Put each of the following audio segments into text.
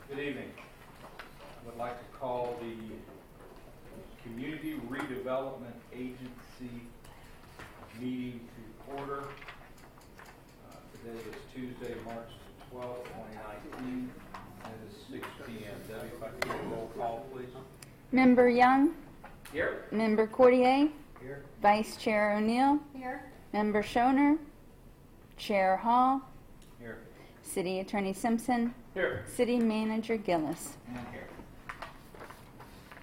Good evening. I would like to call the Community Redevelopment Agency meeting to order. Today is Tuesday, March 12th, 2019. It is 6 p.m. Debbie, if I could get a roll call, please. Member Young? Here. Member Courtier? Here. Vice Chair O'Neill? Here. Member Schoner? Chair Hall? Here. City Attorney Simpson? Here. City Manager Gillis? And here.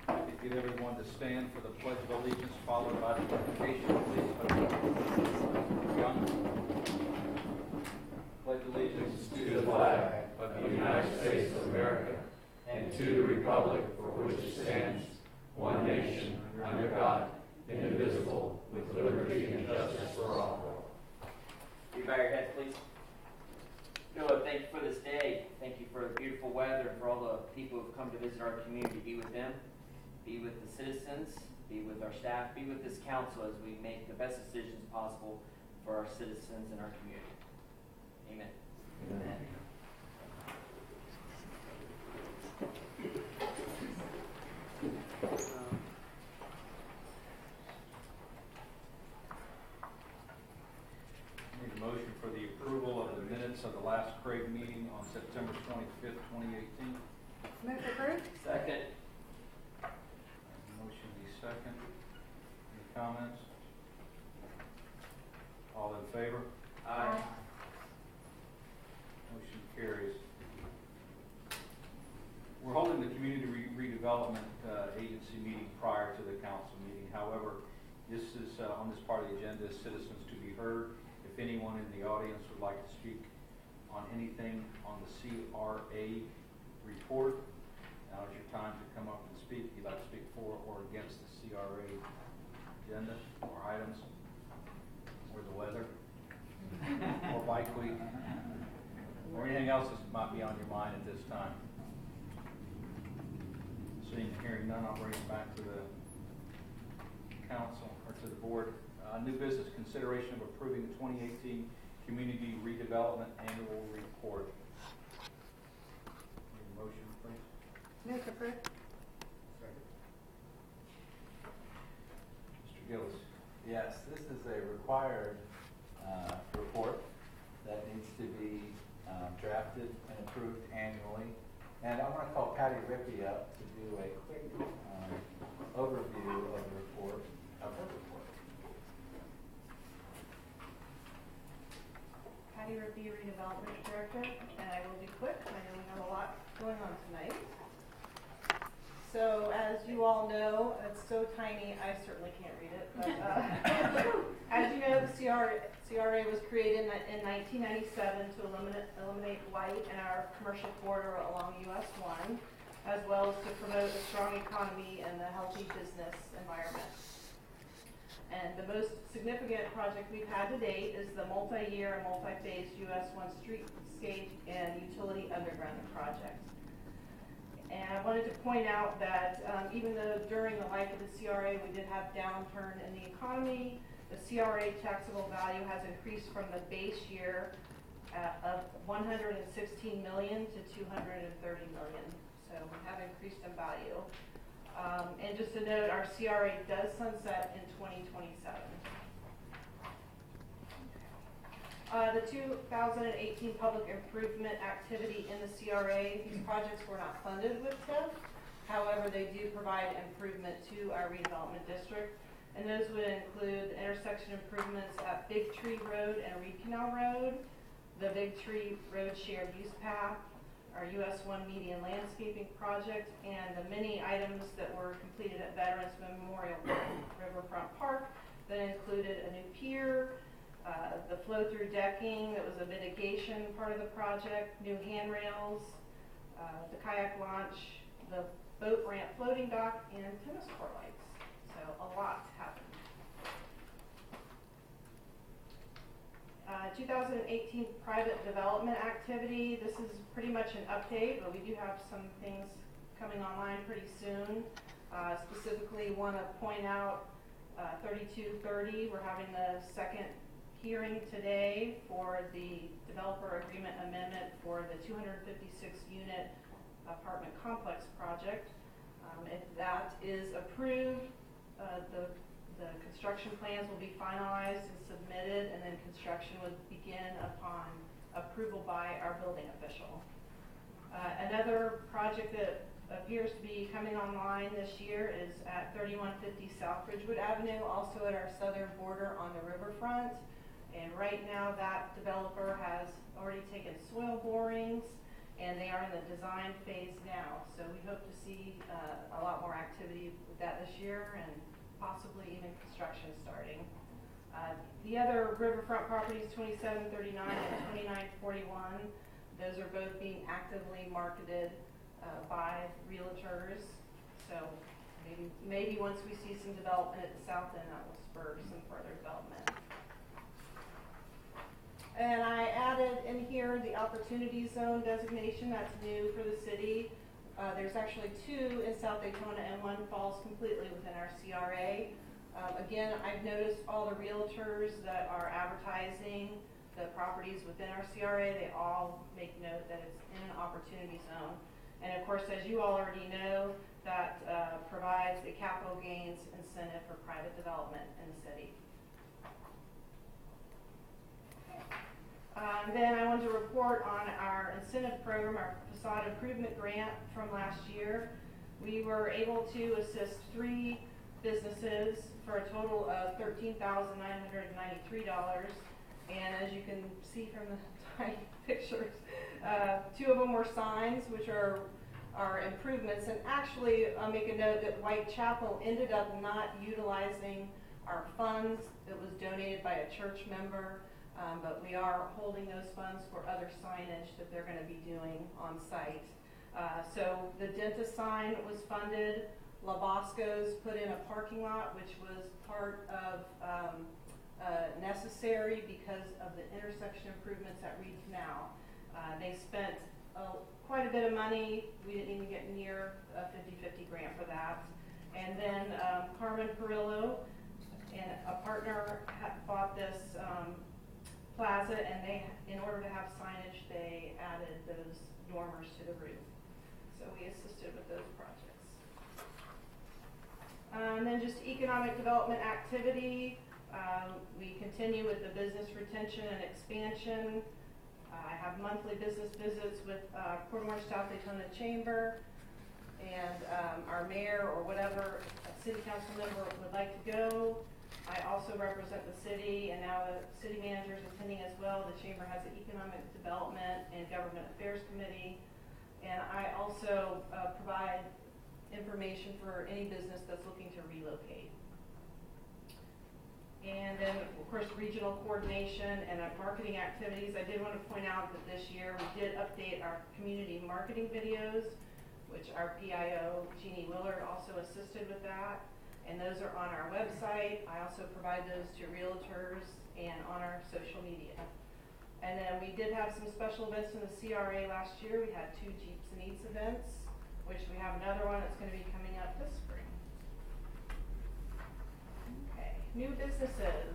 I could get everyone to stand for the Pledge of Allegiance, followed by the invocation, please. Young. Pledge allegiance to the flag of the United States of America and to the republic for which it stands, one nation, under God, indivisible, with liberty and justice for all. You bow your heads, please. Lord, thank you for this day. Thank you for the beautiful weather and for all the people who have come to visit our community. Be with them, be with the citizens, be with our staff, be with this council as we make the best decisions possible for our citizens and our community. Amen. Amen. Need a motion for the approval of the minutes of the last Craig meeting on September 25th, 2018. Move to approve. Second. Motion be second. Any comments? All in favor? Aye. Motion carries. We're holding the Community Redevelopment Agency meeting prior to the council meeting. However, this is on this part of the agenda is citizens to be heard. If anyone in the audience would like to speak on anything on the CRA report, now is your time to come up and speak. If you'd like to speak for or against the CRA agenda or items, or the weather, or bike week, or anything else that might be on your mind at this time. Seeing and hearing none, I'll bring it back to the council or to the board. New business consideration of approving the 2018 Community Redevelopment Annual Report. Need a motion, please? Move to approve. Second. Mr. Gillis. Yes, this is a required report that needs to be drafted and approved annually. And I want to call Patty Rippey up to do a quick overview of the report, of her report. Patty Rippey, Redevelopment Director, and I will be quick. I know we have a lot going on tonight. So, as you all know, it's so tiny, I certainly can't read it. But as you know, the CRA was created in 1997 to eliminate blight in our commercial corridor along US 1, as well as to promote a strong economy and a healthy business environment. And the most significant project we've had to date is the multi-year and multi-phase US 1 streetscape and utility undergrounding project. And I wanted to point out that even though during the life of the CRA we did have downturn in the economy, the CRA taxable value has increased from the base year of $116 million to $230 million. So we have increased in value. And just a note, our CRA does sunset in 2027. The 2018 public improvement activity in the CRA, these projects were not funded with TIF. However, they do provide improvement to our redevelopment district. And those would include intersection improvements at Big Tree Road and Reed Canal Road, the Big Tree Road shared use path, our US 1 median landscaping project, and the many items that were completed at Veterans Memorial Riverfront Park that included a new pier, the flow-through decking that was a mitigation part of the project, new handrails, the kayak launch, the boat ramp floating dock, and tennis court lights. So a lot happened. 2018 private development activity. This is pretty much an update, but we do have some things coming online pretty soon. Specifically want to point out 3230. We're having the second hearing today for the developer agreement amendment for the 256-unit apartment complex project. If that is approved, the construction plans will be finalized and submitted, and then construction would begin upon approval by our building official. Another project that appears to be coming online this year is at 3150 South Ridgewood Avenue, also at our southern border on the riverfront. And right now that developer has already taken soil borings, and they are in the design phase now. So we hope to see a lot more activity with that this year, and possibly even construction starting. The other riverfront properties, 2739 and 2941, those are both being actively marketed by realtors. So maybe once we see some development at the south end, that will spur some further development. And I added in here the opportunity zone designation. That's new for the city. There's actually 2 in South Daytona, and 1 falls completely within our CRA. Again, I've noticed all the realtors that are advertising the properties within our CRA, they all make note that it's in an opportunity zone. And of course, as you all already know, that provides a capital gains incentive for private development in the city. Then I wanted to report on our incentive program, our facade improvement grant from last year. We were able to assist 3 businesses for a total of $13,993. And as you can see from the tiny pictures, 2 of them were signs, which are improvements. And actually, I'll make a note that Whitechapel ended up not utilizing our funds that was donated by a church member. But we are holding those funds for other signage that they're going to be doing on site. So the dentist sign was funded. Labosco's put in a parking lot, which was part of necessary because of the intersection improvements at Reed Canal. They spent quite a bit of money. We didn't even get near a 50-50 grant for that. And then Carmen Perillo and a partner bought this plaza, and they, in order to have signage, they added those dormers to the roof. So we assisted with those projects. And then just economic development activity. We continue with the business retention and expansion. I have monthly business visits with Port Orange South Daytona Chamber, and our mayor or whatever city council member would like to go. I also represent the city, and now the city manager is attending as well. The chamber has an economic development and government affairs committee, and I also provide information for any business that's looking to relocate. And then, of course, regional coordination and marketing activities. I did want to point out that this year we did update our community marketing videos, which our PIO, Jeannie Willard, also assisted with that. And those are on our website. I also provide those to realtors and on our social media. And then we did have some special events in the CRA last year. We had 2 Jeeps and Eats events, which we have another one that's going to be coming up this spring. Okay, new businesses.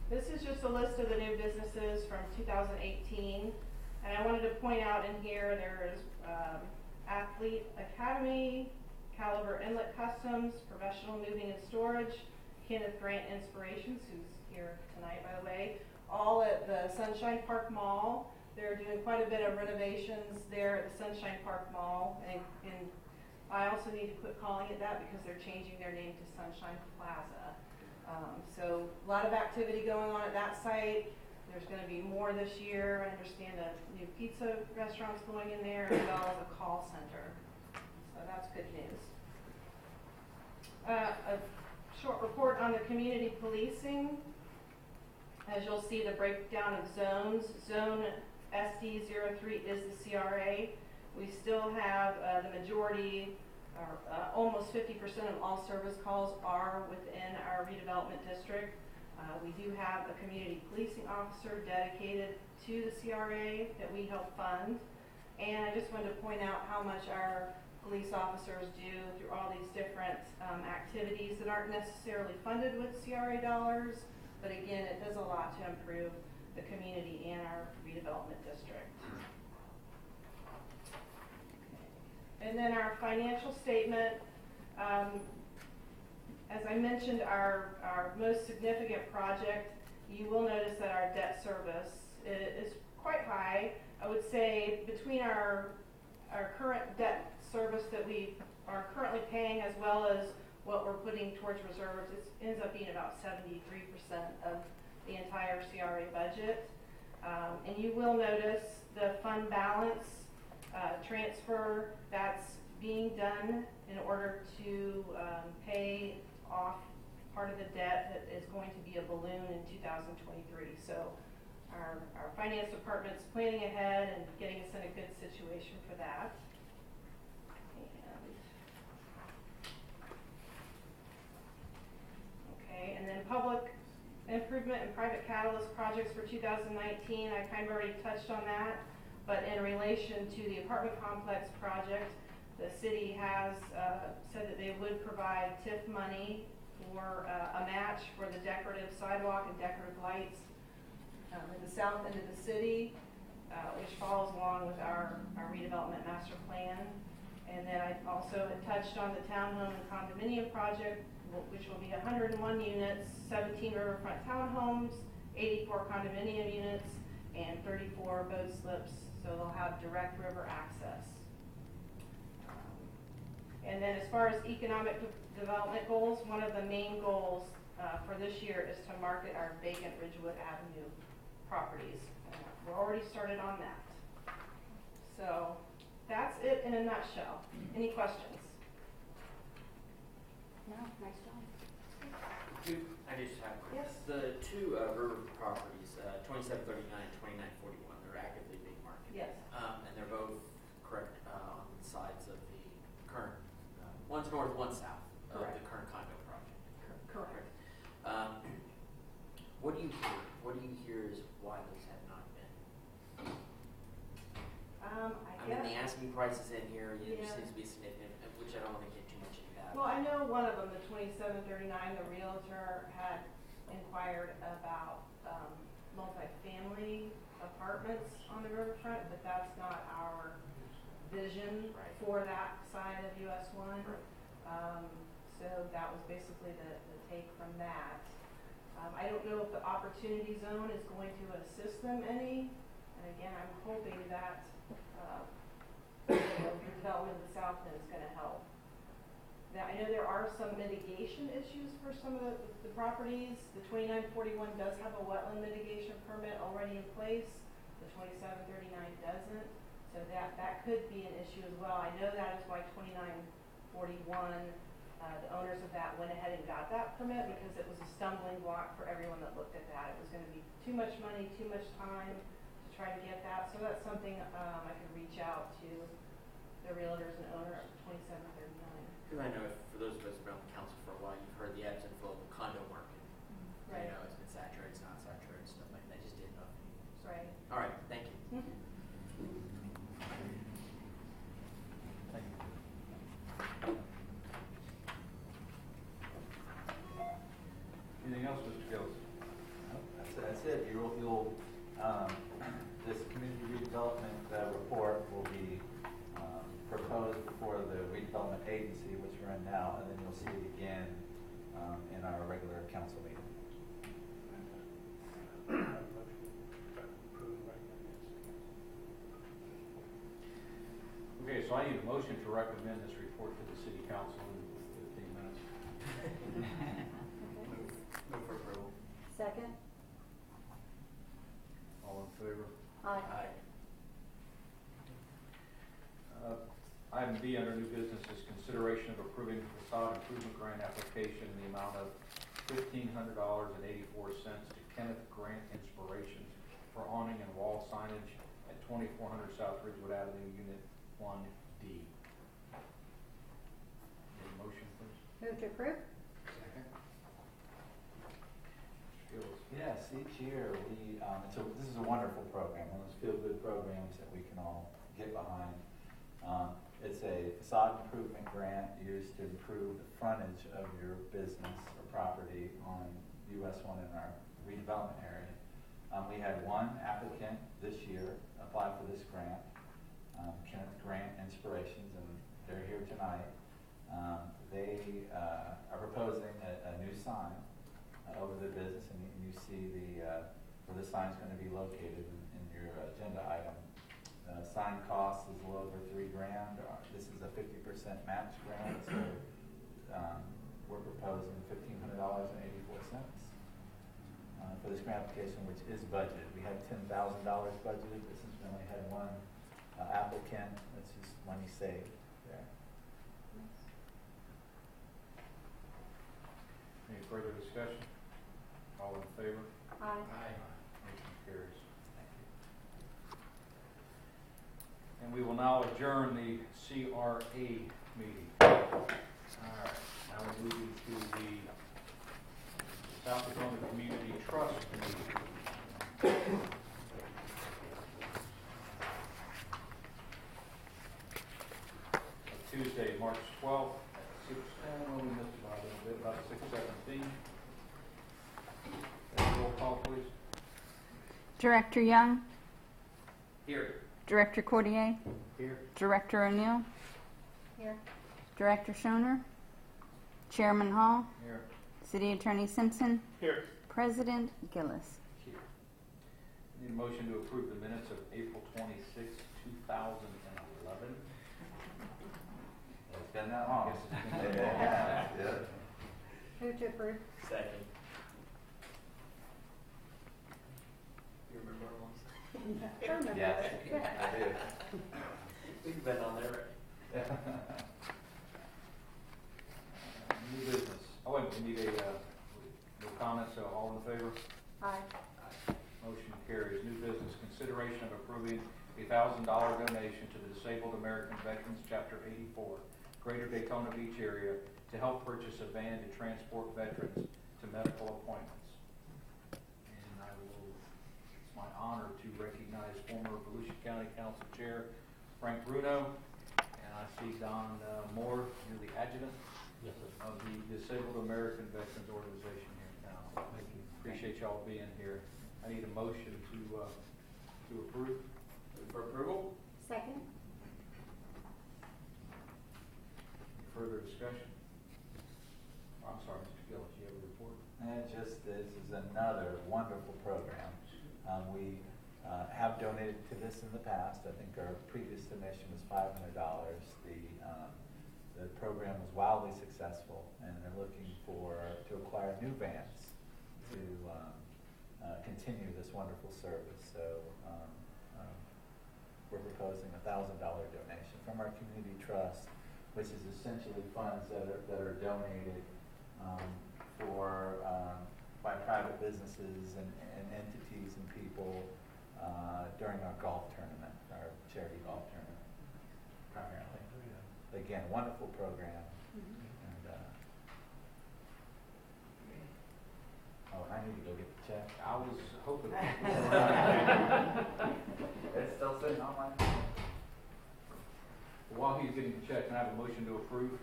This is just a list of the new businesses from 2018. And I wanted to point out in here, there is Athlete Academy, Caliber Inlet Customs, Professional Moving and Storage, Kenneth Grant Inspirations, who's here tonight, by the way, all at the Sunshine Park Mall. They're doing quite a bit of renovations there at the Sunshine Park Mall, and I also need to quit calling it that because they're changing their name to Sunshine Plaza. So a lot of activity going on at that site. There's going to be more this year. I understand a new pizza restaurant's going in there, as well as a call center. So that's good news. A short report on the community policing. As you'll see, the breakdown of zones. Zone SD03 is the CRA. We still have the majority, almost 50% of all service calls are within our redevelopment district. We do have a community policing officer dedicated to the CRA that we help fund. And I just wanted to point out how much our police officers do through all these different activities that aren't necessarily funded with CRA dollars, But again, it does a lot to improve the community and our redevelopment district. And then our financial statement, as I mentioned, our most significant project, you will notice that our debt service is quite high. I would say between our current debt service that we are currently paying as well as what we're putting towards reserves, it ends up being about 73% of the entire CRA budget. And you will notice the fund balance transfer that's being done in order to pay off part of the debt that is going to be a balloon in 2023. So our finance department's planning ahead and getting us in a good situation for that. And then public improvement and private catalyst projects for 2019, I kind of already touched on that. But in relation to the apartment complex project, the city has said that they would provide TIF money for a match for the decorative sidewalk and decorative lights in the south end of the city, which follows along with our redevelopment master plan. And then I also touched on the townhome and condominium project, which will be 101 units, 17 riverfront townhomes, 84 condominium units, and 34 boat slips, so they'll have direct river access. And then as far as economic development goals, one of the main goals for this year is to market our vacant Ridgewood Avenue properties. We're already started on that. So that's it in a nutshell. Any questions? No, nice job. I just have Yes. the two river properties, 2739 and 2941. They're actively being marketed. Yes. And they're both correct on the sides of the current. One's north, one's south of Correct. the current condo project. Correct. What do you hear? What do you hear is why those have not been? I mean, the asking prices in here Yeah. seems to be significant, which I don't want to get too much into that. Well, I know one of them, the 2739, the realtor had inquired about multifamily apartments on the riverfront, but that's not our vision Right. for that side of US 1. Right. So that was basically the take from that. I don't know if the opportunity zone is going to assist them any. And again, I'm hoping that the development of the south end is going to help. Now, I know there are some mitigation issues for some of the properties. The 2941 does have a wetland mitigation permit already in place. The 2739 doesn't. So that could be an issue as well. I know that is why 2941, the owners of that went ahead and got that permit because it was a stumbling block for everyone that looked at that. It was going to be too much money, too much time to try to get that. So that's something I could reach out to the realtors and owner of 2739. Because I know for those of us who've been on the council for a while, you've heard the ebbs and flow of the condo market. Right. You know, it's been saturated, it's not saturated, stuff like that. I just didn't know. Right. All right, thank you. Anything else, Mr. Gillis? That's it. This community redevelopment report will be proposed before the redevelopment agency, which we're in now, and then you'll see it again in our regular council meeting. Okay, so I need a motion to recommend this report to the city council in 15 minutes. Move for approval. Second? All in favor? Aye. Item B under new business is consideration of approving facade improvement grant application in the amount of $1,500.84 to Kenneth Grant Inspirations for awning and wall signage at 2400 South Ridgewood Avenue, Unit 1D. Need a motion, please? Move to approve? Second. Gillis. Yes, each year this is a wonderful program, one of those feel-good programs that we can all get behind. It's a facade improvement grant used to improve the frontage of your business or property on US 1 and our redevelopment area. We had one applicant this year apply for this grant, Kenneth Grant Inspirations, and they're here tonight. They are proposing a new sign over the business, and you see where the sign's going to be located in your agenda item. Sign cost is a little over $3,000. This is a 50% match grant, so we're proposing $1,500.84 for this grant application, which is budgeted. We had $10,000 budgeted, but since we only had one applicant, that's just money saved there. Any further discussion? All in favor? Aye. Motion carries. And we will now adjourn the CRA meeting. All right, now we're moving to the South Daytona Community Trust meeting. Tuesday, March 12th at 6:10. Well, we missed about a little bit, about 6:17. Roll call, please. Director Young, Here. Director Cordier, Here. Director O'Neill, Here. Director Schoner, Chairman Hall, Here. City Attorney Simpson, Here. President Gillis. Here. Need a motion to approve the minutes of April 26, 2011. It's been that long. Yes, it's been that long. Yeah. Move to approve. Second. You remember our ones? I remember Yes, that. I do. We've been on there, right? New business. Oh, wait, we need no comments, so all in favor? Aye. Motion carries. New business, consideration of approving a $1,000 donation to the Disabled American Veterans Chapter 84, Greater Daytona Beach area, to help purchase a van to transport veterans to medical appointments. And it's my honor to recognize former Volusia County Council Chair Frank Bruno, and I see Don Moore, you're the adjutant of the Disabled American Veterans Organization here in town. Thank you. Appreciate y'all being here. I need a motion to approve. For approval? Second. Further discussion? Oh, I'm sorry, Mr. Gillis, you have a report? And this is another wonderful program. We have donated to this in the past. I think our previous donation was $500. The program was wildly successful, and they're looking to acquire new vans to continue this wonderful service. So we're proposing a $1,000 donation from our community trust, which is essentially funds that are donated by private businesses and entities and people during our golf tournament, our charity golf tournament, primarily. Again, wonderful program. And, I need to go get the check. I was hoping. It's still sitting on my. While he's getting the check, can I have a motion to approve?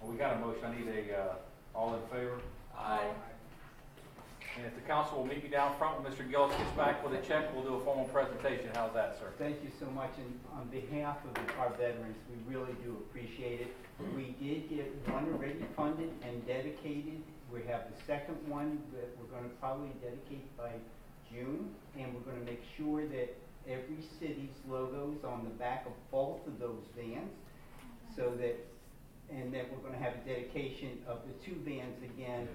Well, we got a motion. I need all in favor? Aye. And if the council will meet me down front when Mr. Gillis gets back with a check, we'll do a formal presentation. How's that, sir? Thank you so much, and on behalf of our veterans, we really do appreciate it. We did get one already funded and dedicated. We have the second one that we're going to probably dedicate by June, and we're going to make sure that every city's logo is on the back of both of those vans, and that we're going to have a dedication of the two vans again,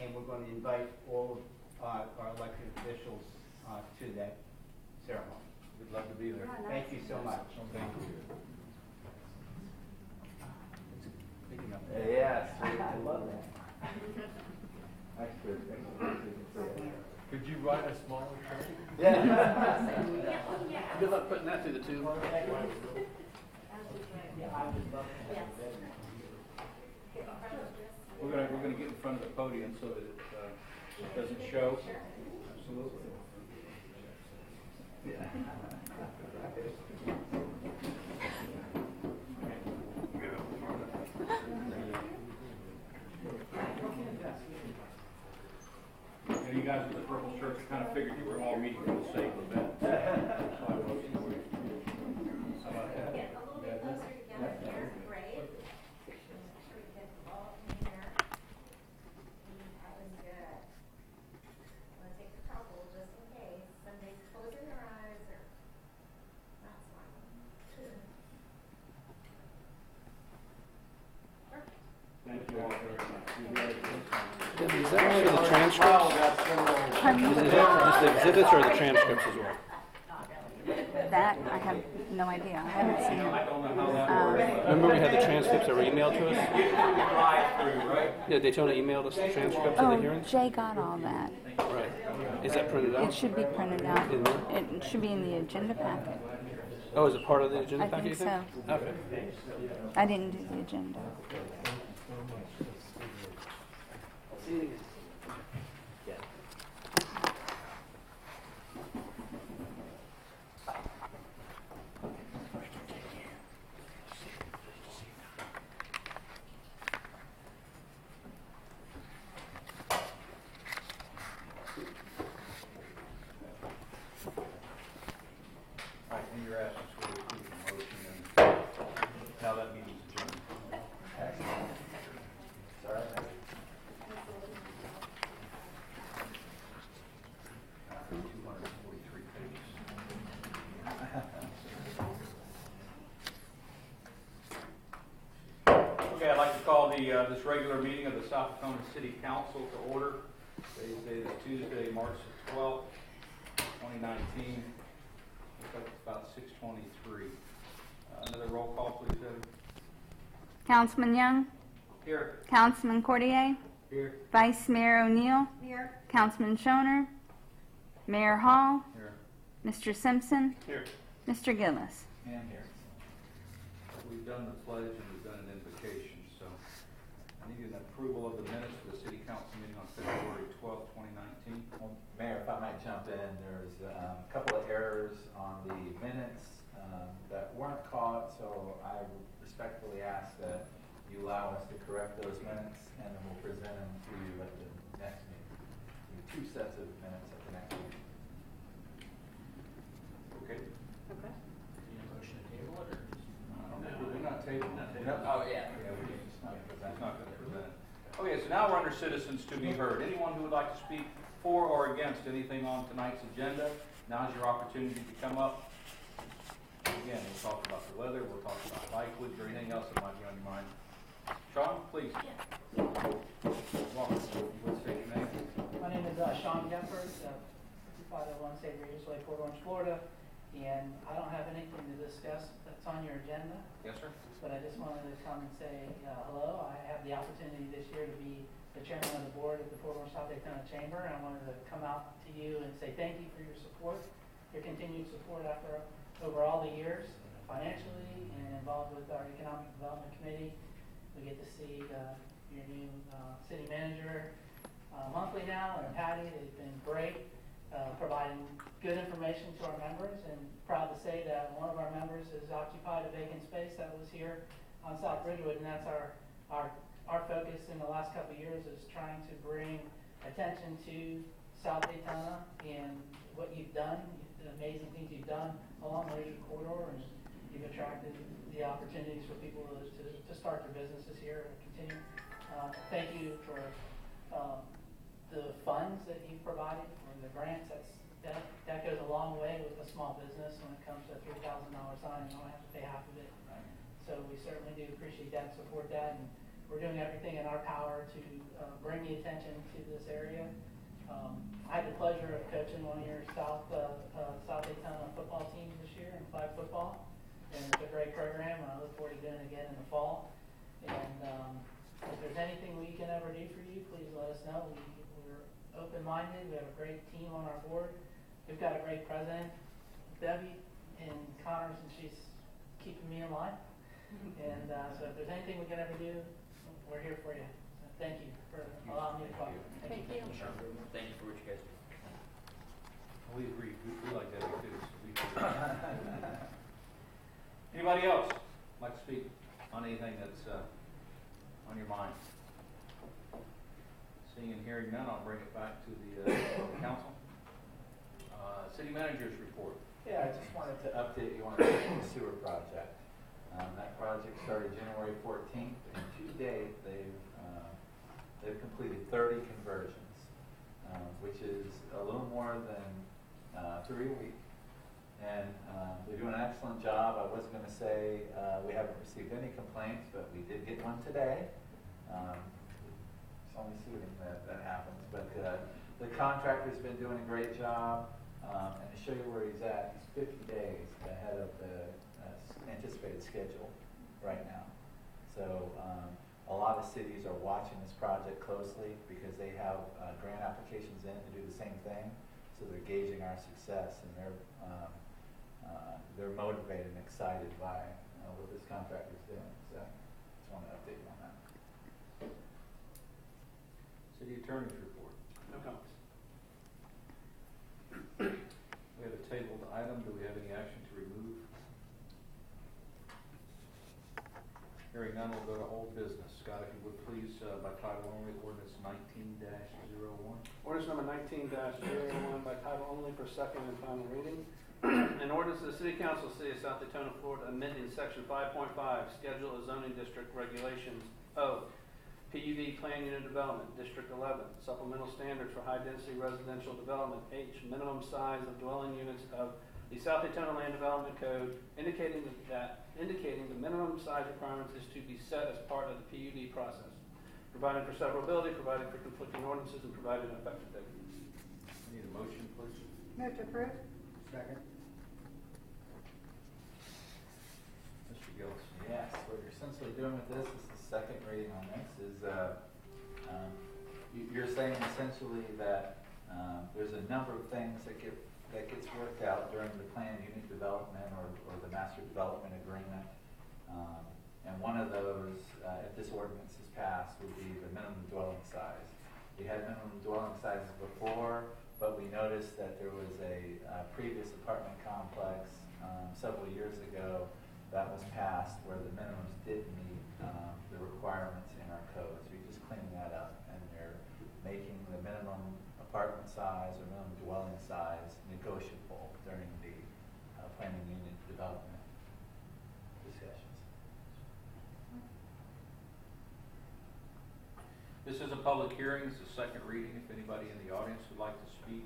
and we're going to invite all of our elected officials to that ceremony. We'd love to be there. Yeah, nice. Thank you so much. Thank you. Yes, I love that. Extra. Could you write a smaller check? Yeah. Good luck putting that through the tube. We're gonna get in front of the podium so that it doesn't show. Absolutely. Church, I kind of figured you were all meeting for the same event. So I was- Get a little bit closer together here, great. Make sure we get the ball in here. That was good. I'm gonna take a couple just in case somebody's closing their eyes or not smiling. Perfect. Thank you all very much. You very good. Debbie, is that only the transcripts? Pardon me? Is it just the exhibits or the transcripts as well? That, I have no idea. I haven't seen I it. don't know how that works. Remember we had the transcripts that were emailed to us? Drive through, right? Yeah, Daytona emailed us the transcripts of the Oh, hearings? Jay got all that. Right. Is that printed It out? should be printed out. In there? It should be in the agenda packet. Oh, is it part of the agenda I packet, you think think? Okay. I didn't do the agenda. All right, and you're asking for the motion and now that meeting's adjourned. Sorry. 243 pages. Okay, I'd like to call this regular meeting of the South Daytona City Council to order. Today's date is Tuesday, March 12th, 2019. Looks like it's about 6:23. Another roll call, please, Debbie. Councilman Young, Here. Councilman Cordier, Here. Vice Mayor O'Neill, Here. Councilman Shoner, Mayor Hall, Here. Mr. Simpson, Here. Mr. Gillis. And here. We've done the pledge and we've done an invocation, so I need an approval of the minutes of the City Council meeting on February 12th, 2019. Well, Mayor, if I might jump in, there's a couple of errors on the minutes that weren't caught, so I respectfully ask that you allow us to correct those minutes, and then we'll present them to you at the next meeting. We have 2 sets of minutes at the next meeting. Okay. Okay. We're not tabling that. Oh, yeah. Yeah, we're just not going to present it. Okay, so now we're under citizens to be heard. Anyone who would like to speak for or against anything on tonight's agenda, now's your opportunity to come up. Again, we'll talk about the weather, we'll talk about bike woods, or anything else that might be on your mind. Sean, please. Welcome. What's your name? My name is Sean Jeffers, 5501 State Regis Way, Port Orange, Florida, and I don't have anything to discuss that's on your agenda, Yes, sir. but I just wanted to come and say hello. I have the opportunity this year to be the chairman of the board of the Port Orange South Daytona Chamber, and I wanted to come out to you and say thank you for your support, your continued support over all the years, financially and involved with our Economic Development Committee. We get to see your new city manager monthly now, and Patty. They've been great, providing good information to our members, and proud to say that one of our members has occupied a vacant space that was here on South Bridgewood, and that's our focus in the last couple of years is trying to bring attention to South Daytona and what you've done, the amazing things you've done along the Leisure Corridor, and you've attracted the opportunities for people to start their businesses here and continue. Thank you for the funds that you've provided for the grants. That goes a long way with a small business when it comes to a $3,000 sign. You don't have to pay half of it. So we certainly do appreciate that and support that. And we're doing everything in our power to bring the attention to this area. I had the pleasure of coaching one of your South Daytona football teams this year in flag football, and it's a great program, and I look forward to doing it again in the fall. And if there's anything we can ever do for you, please let us know. We're open-minded. We have a great team on our board. We've got a great president, Debbie, in Connors, and she's keeping me in line. And so if there's anything we can ever do, we're here for you. So thank you for allowing me to talk. Thank you. Sure. Thank you for what you guys do. We agree. We like that too. So we Anybody else like to speak on anything that's on your mind? Seeing and hearing none, I'll bring it back to the council. City Manager's report. Yeah, I just wanted to update you on the sewer project. That project started January 14th, and to date, they've completed 30 conversions, which is a little more than 3 a week. And they're doing an excellent job. I wasn't going to say we haven't received any complaints, but we did get one today. It's only soothing that happens. But the contractor's been doing a great job. And to show you where he's at, he's 50 days ahead of the anticipated schedule right now. So a lot of cities are watching this project closely because they have grant applications in to do the same thing. So they're gauging our success, and they're motivated and excited by what this contractor's doing. So just want to update you on that. City Attorney's report. No comments. We have a tabled item. Do we have any action to remove? Hearing none, we'll go to old business. Scott, if you would please, by title only, ordinance 19-01. Ordinance number 19-01 by title only for second and final reading. An ordinance of the City Council, City of South Daytona, Florida, amending Section 5.5, Schedule of Zoning District Regulations of PUD Plan Unit Development, District 11, Supplemental Standards for High-Density Residential Development, H, Minimum Size of Dwelling Units of the South Daytona Land Development Code, indicating the minimum size requirements is to be set as part of the PUD process, providing for severability, providing for conflicting ordinances, and providing an effective date. Need a motion, please? Move to approve. Second. Mr. Gillis. Yes, what you're essentially doing with this is the second reading on this is you're saying essentially that there's a number of things that gets worked out during the planned unit development or the master development agreement. And one of those, if this ordinance is passed, would be the minimum dwelling size. We had minimum dwelling sizes before, but we noticed that there was a previous apartment complex several years ago that was passed where the minimums didn't meet the requirements in our code. So you're just cleaning that up, and you're making the minimum apartment size or minimum dwelling size negotiable during the planning unit development discussions. This is a public hearing. It's the second reading. If anybody in the audience would like to speak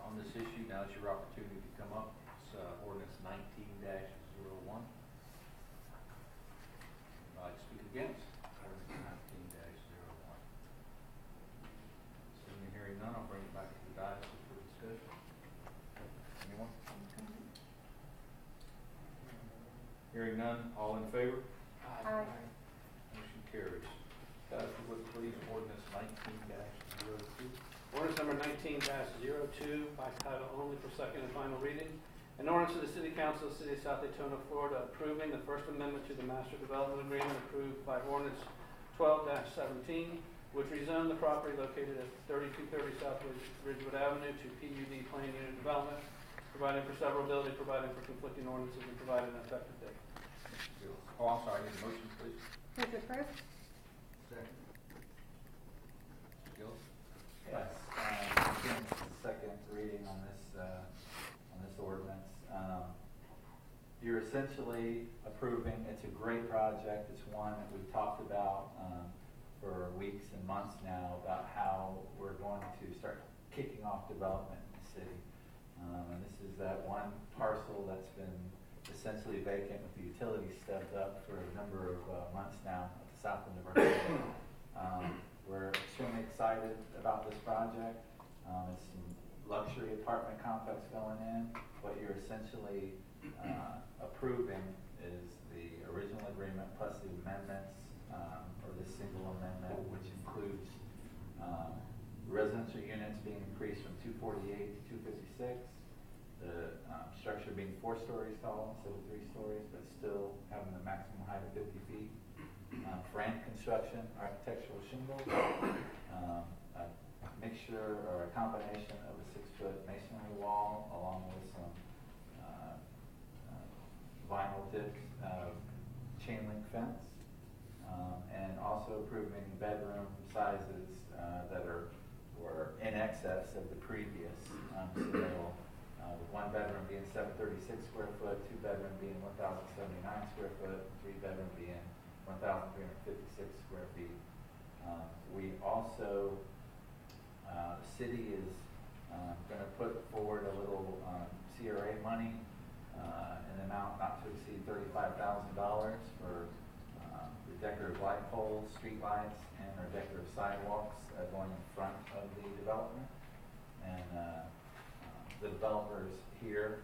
on this issue, now's your opportunity to come up. It's ordinance 19-01. I'd like to speak against ordinance 19-01. Seeing and hearing none, I'll bring it back to the dais for discussion. Anyone? Hearing none, all in favor? Aye. Motion carries. Scott, if you would please, ordinance 19-02. Ordinance number 19-02 by title only for second and final reading. An ordinance of the City Council of the City of South Daytona, Florida, approving the First Amendment to the Master Development Agreement approved by Ordinance 12-17, which rezoned the property located at 3230 South Ridgewood Avenue to PUD Plan Unit Development, providing for severability, providing for conflicting ordinances, and providing an effective date. Oh, I'm sorry, I need a motion, please. Move to approve. Second. Mr. Gillis? Yes, again, it's the second reading on this ordinance. You're essentially approving, it's a great project. It's one that we've talked about for weeks and months now about how we're going to start kicking off development in the city. And this is that one parcel that's been essentially vacant with the utilities stepped up for a number of months now at the south end of our city. We're extremely excited about this project. It's some luxury apartment complex going in. What you're essentially approving is the original agreement plus the amendments, or the single amendment, which includes residential units being increased from 248 to 256, the structure being 4 stories tall instead of 3 stories, but still having the maximum height of 50 feet. Frame construction, architectural shingles, a mixture or a combination of a 6-foot masonry wall along with some vinyl tipped chain link fence, and also approving bedroom sizes that were in excess of the previous. So they'll 736 square foot, 2-bedroom being 1,079 square foot, 3-bedroom being 1,356 square feet. We also, the city is going to put forward a little CRA money, an amount not to exceed $35,000 for the decorative light poles, street lights, and our decorative sidewalks going in front of the development. And the developer is here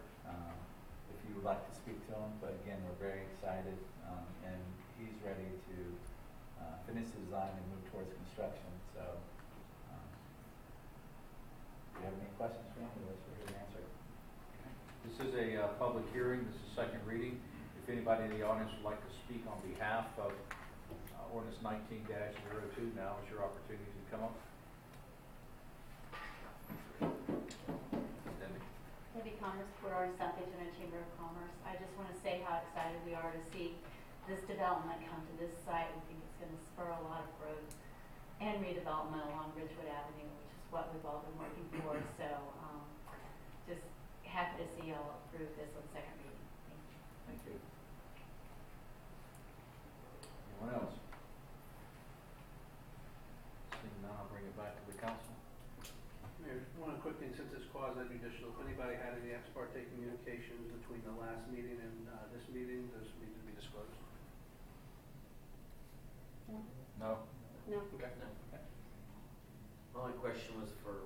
if you would like to speak to him. But again, we're very excited, and he's ready to finish the design and move towards construction. So, do you have any questions for him? We're here to answer. This is a public hearing. This is second reading. If anybody in the audience would like to speak on behalf of ordinance 19-02, now is your opportunity to come up. Debbie Connors, Port Orange, South Daytona Chamber of Commerce. I just want to say how excited we are to see this development come to this site. We think it's going to spur a lot of growth and redevelopment along Ridgewood Avenue, which is what we've all been working for. So just happy to see y'all approve this on second reading. Thank you. Anyone else? Seeing none, I'll bring it back to the council. Mayor, one quick thing, since it's quasi-judicial, if anybody had any ex parte communications between the last meeting and this meeting, those need to be disclosed. No? No. Okay. No. My only question was for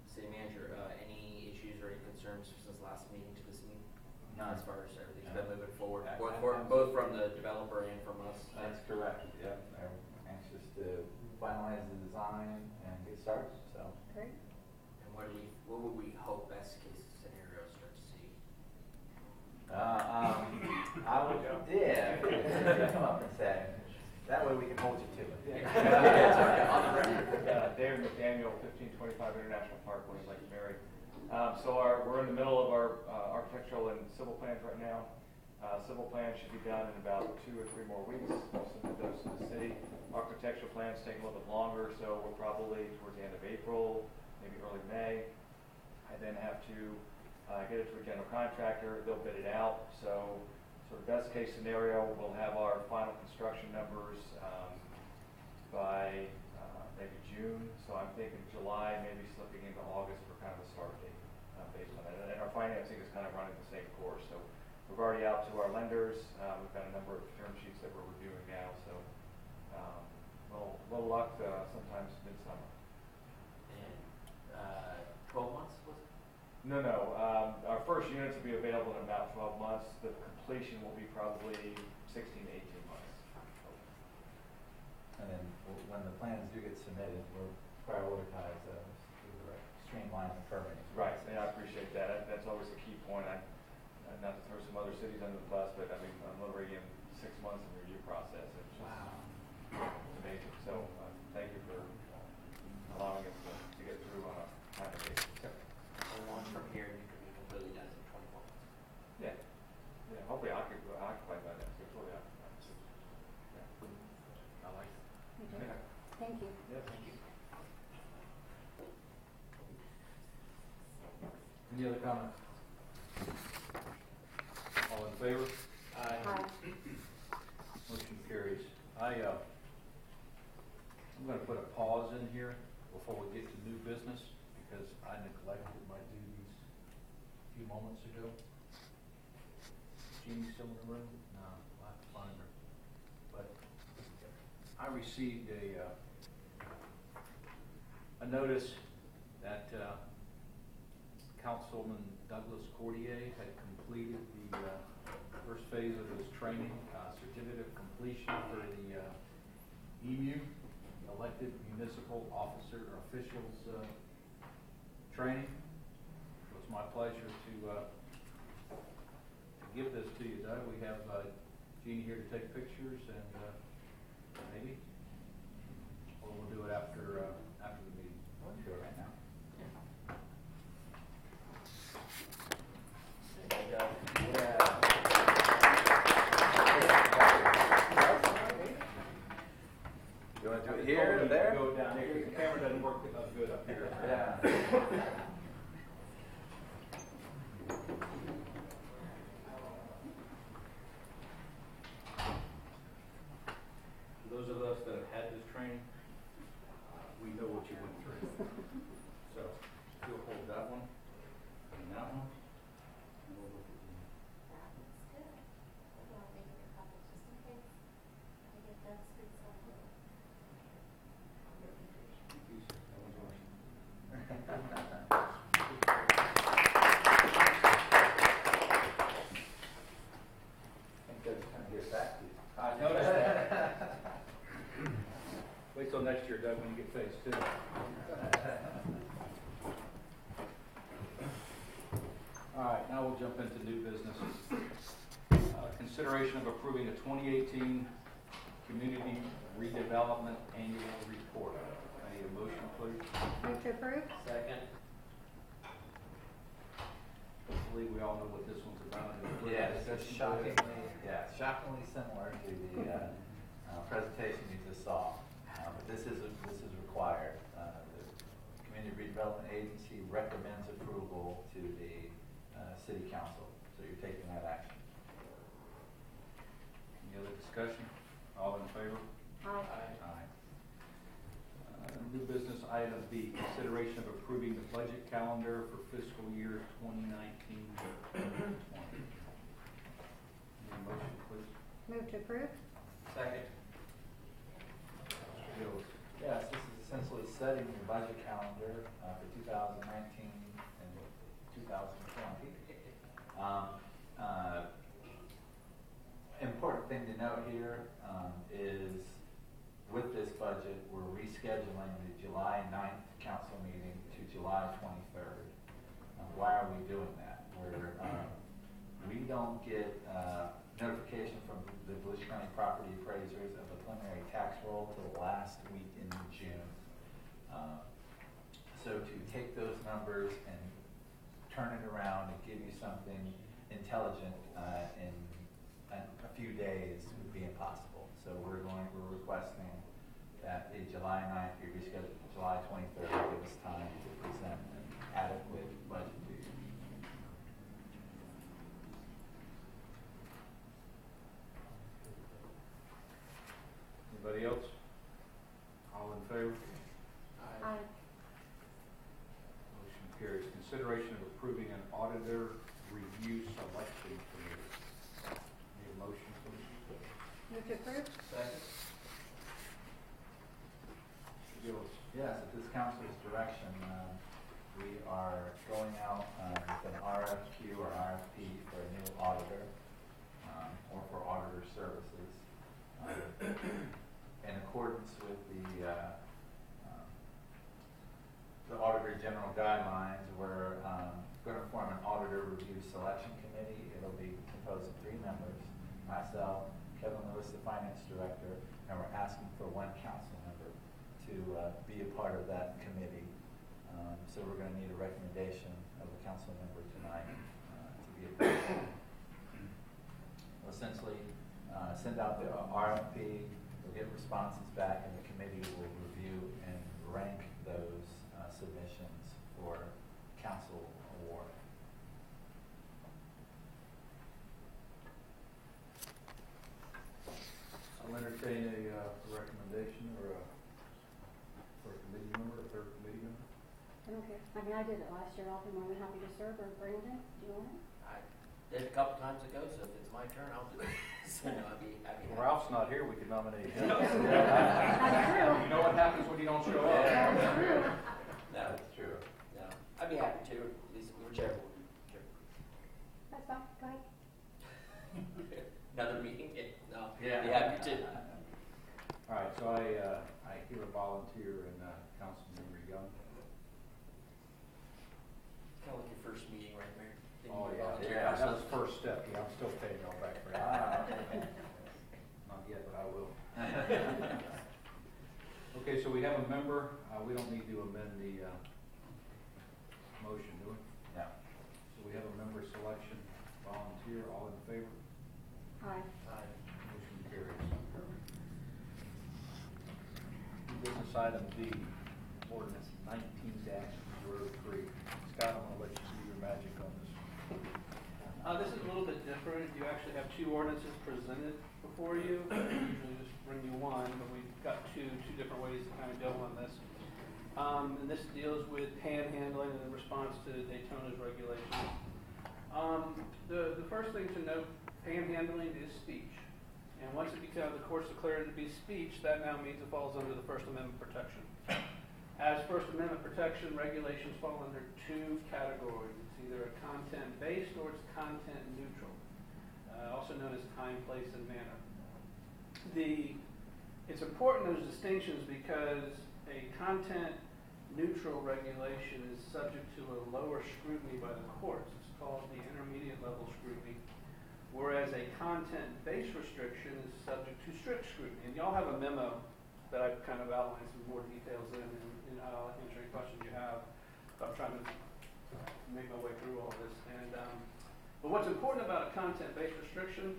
city manager. Any issues or any concerns since last meeting to this meeting? None. As far as everything's been moving forward, I- both from the developer and from us. That's correct. Yep. I'm anxious to finalize the design and get started. So. Great. And what would we hope best case scenario start to see? I would, come up and say. That way we can hold you to it. On the record. David McDaniel, 1525 International Parkway, Lake Mary. So we're in the middle of our architectural and civil plans right now. Civil plans should be done in about 2 or 3 more weeks. We'll submit those to the city. Architectural plans take a little bit longer, so we're probably towards the end of April, maybe early May. I then have to get it to a general contractor. They'll bid it out. So the best case scenario, we'll have our final construction numbers by maybe June. So I'm thinking July, maybe slipping into August for kind of a start date based on that. And our financing is kind of running the same course. So we're already out to our lenders. We've got a number of term sheets that we're reviewing now. So little luck sometimes midsummer. And 12 months was it? No. Our first units will be available in about 12 months. The completion will be probably 16 to 18 months. And then when the plans do get submitted, we'll prioritize those to streamline the permitting. Right, and I appreciate that. That's always a key point. Not to throw some other cities under the bus, but I mean, I'm literally in 6 months in the review process. It's just amazing. So thank you for allowing us to get through on a time basis. One from here, you can be completely done in 24 months. Yeah. Hopefully I could occupy by that. So totally occupied. So, yeah. I like it. Okay. Yeah. Thank you. Yeah, thank you. Any other comments? All in favor? Aye. Motion carries. I'm going to put a pause in here before we get to new business because I neglected my duties a few moments ago. Jeannie still in the room? No, I'll have to find her. But I received a notice that Councilman Douglas Cordier had completed the first phase of his training, certificate of completion for the EMU, Elected Municipal Officer or Officials training. It was my pleasure to give this to you, Doug. We have Jeannie here to take pictures and maybe, or we'll do it after the meeting. We'll do it right now. You want to do it here or there? Go down here because the camera doesn't work good up here. Yeah. face too. All right, now we'll jump into new business. Consideration of approving a 2018 Community Redevelopment Annual Report. I need a motion, please. Move to approve. Second. Hopefully, we all know what this one's about. Yeah, it's just shockingly similar to the presentation you just saw. But this is required. The Community Redevelopment Agency recommends approval to the City Council, so you're taking that action. Any other discussion? All in favor? Aye. Aye. New business item B, consideration of approving the budget calendar for fiscal year 2019-2020. Need a motion, please? Move to approve. Second. Mr. Gillis. Yes, this is essentially setting the budget calendar for 2019 and 2020. Important thing to note here is with this budget, we're rescheduling the July 9th council meeting to July 23rd. Why are we doing that? We don't get notification from the Volusia County property appraisers of the preliminary tax roll till the last week in June. So to take those numbers and turn it around and give you something intelligent in a few days would be impossible. So we're requesting that the July 9th be rescheduled to July 23rd to give us time to present an adequate budget to you. Anybody else? All in favor? Aye. Motion carries. Consideration of approving an auditor review selection committee. Need a motion, please? Move to approve. Second. Mr. Gillis. Yes, at this council's direction, we are going out with an RFQ or RFP for a new auditor or for auditor services. In accordance with the Auditor General Guidelines, we're going to form an auditor review selection committee. It'll be composed of 3 members, myself, Kevin Lewis, the finance director, and we're asking for 1 council member to be a part of that committee. So we're going to need a recommendation of a council member tonight to be a part of it. We'll essentially send out the RFP, we'll get responses back, and the committee will review and rank those submissions for council award. I'll entertain a recommendation or for a committee member, a third committee member. I don't care. I mean, I did it last year. I'll be more than happy to serve. Or Brandon, do you want it? I did a couple times ago, so if it's my turn, I'll do it. So no, I'd be happy. Well, Ralph's not here, we could nominate him. That's true. You know what happens when you don't show up? That's true. No, That's true. no, I'd be happy to, at least whichever. That's fine. Go ahead. Another meeting? No, Yeah. be happy to. All right, so I hear a volunteer in Councilmember Young. Kind of like your first meeting right there. Oh, yeah, that was the first step. Yeah, I'm still paying y'all back for that. Not yet, but I will. Okay, so we have a member. We don't need to amend the motion, do we? No. So we have a member selection volunteer. All in favor? Aye. Motion carries. Business item D, ordinance 19-03. Scott, I'm going to let you do your magic on this. This is a little bit different. You actually have 2 ordinances presented before you. I usually just bring you one, but we've got two different ways to kind of go on this. And this deals with panhandling in response to Daytona's regulations. The first thing to note, panhandling is speech. And once it becomes, the court's declared it to be speech, that now means it falls under the First Amendment protection. As First Amendment protection, regulations fall under 2 categories. It's either a content-based or it's content-neutral, also known as time, place, and manner. It's important, those distinctions, because a content neutral regulation is subject to a lower scrutiny by the courts. It's called the intermediate level scrutiny, whereas a content-based restriction is subject to strict scrutiny. And y'all have a memo that I've kind of outlined some more details in, and I'll answer any questions you have. I'm trying to make my way through all this. But what's important about a content-based restriction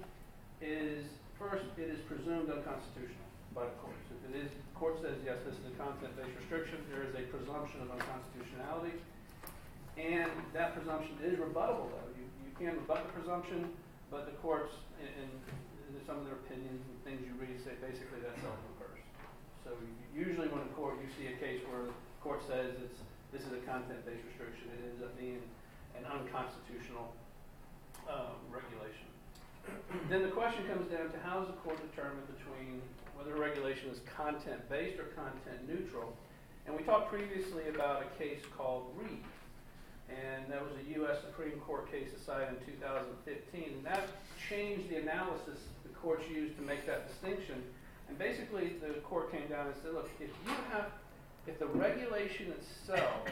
is, first, it is presumed unconstitutional by the courts. If the court says, yes, this is a content-based restriction, there is a presumption of unconstitutionality. And that presumption is rebuttable, though. You can rebut the presumption, but the courts, in some of their opinions and things you read, say basically that's seldom occurs. So usually when you see a case where the court says this is a content-based restriction, it ends up being an unconstitutional regulation. Then the question comes down to how does the court determine between whether a regulation is content-based or content-neutral. And we talked previously about a case called Reed. And that was a U.S. Supreme Court case decided in 2015. And that changed the analysis the courts used to make that distinction. And basically the court came down and said, look, if the regulation itself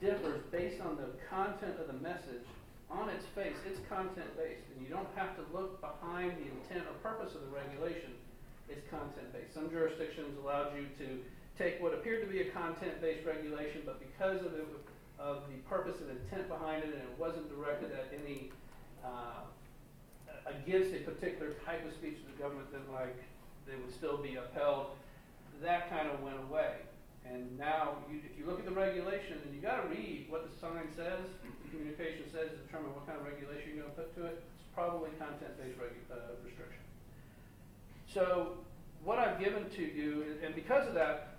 differs based on the content of the message, on its face, it's content-based, and you don't have to look behind the intent or purpose of the regulation. It's content-based. Some jurisdictions allowed you to take what appeared to be a content-based regulation, but because of the purpose and intent behind it, and it wasn't directed at any against a particular type of speech of the government, then they would still be upheld. That kind of went away. And now, if you look at the regulation, and you got to read what the sign says, the communication says, to determine what kind of regulation you're going to put to it. It's probably content-based restriction. So, what I've given to you, and because of that,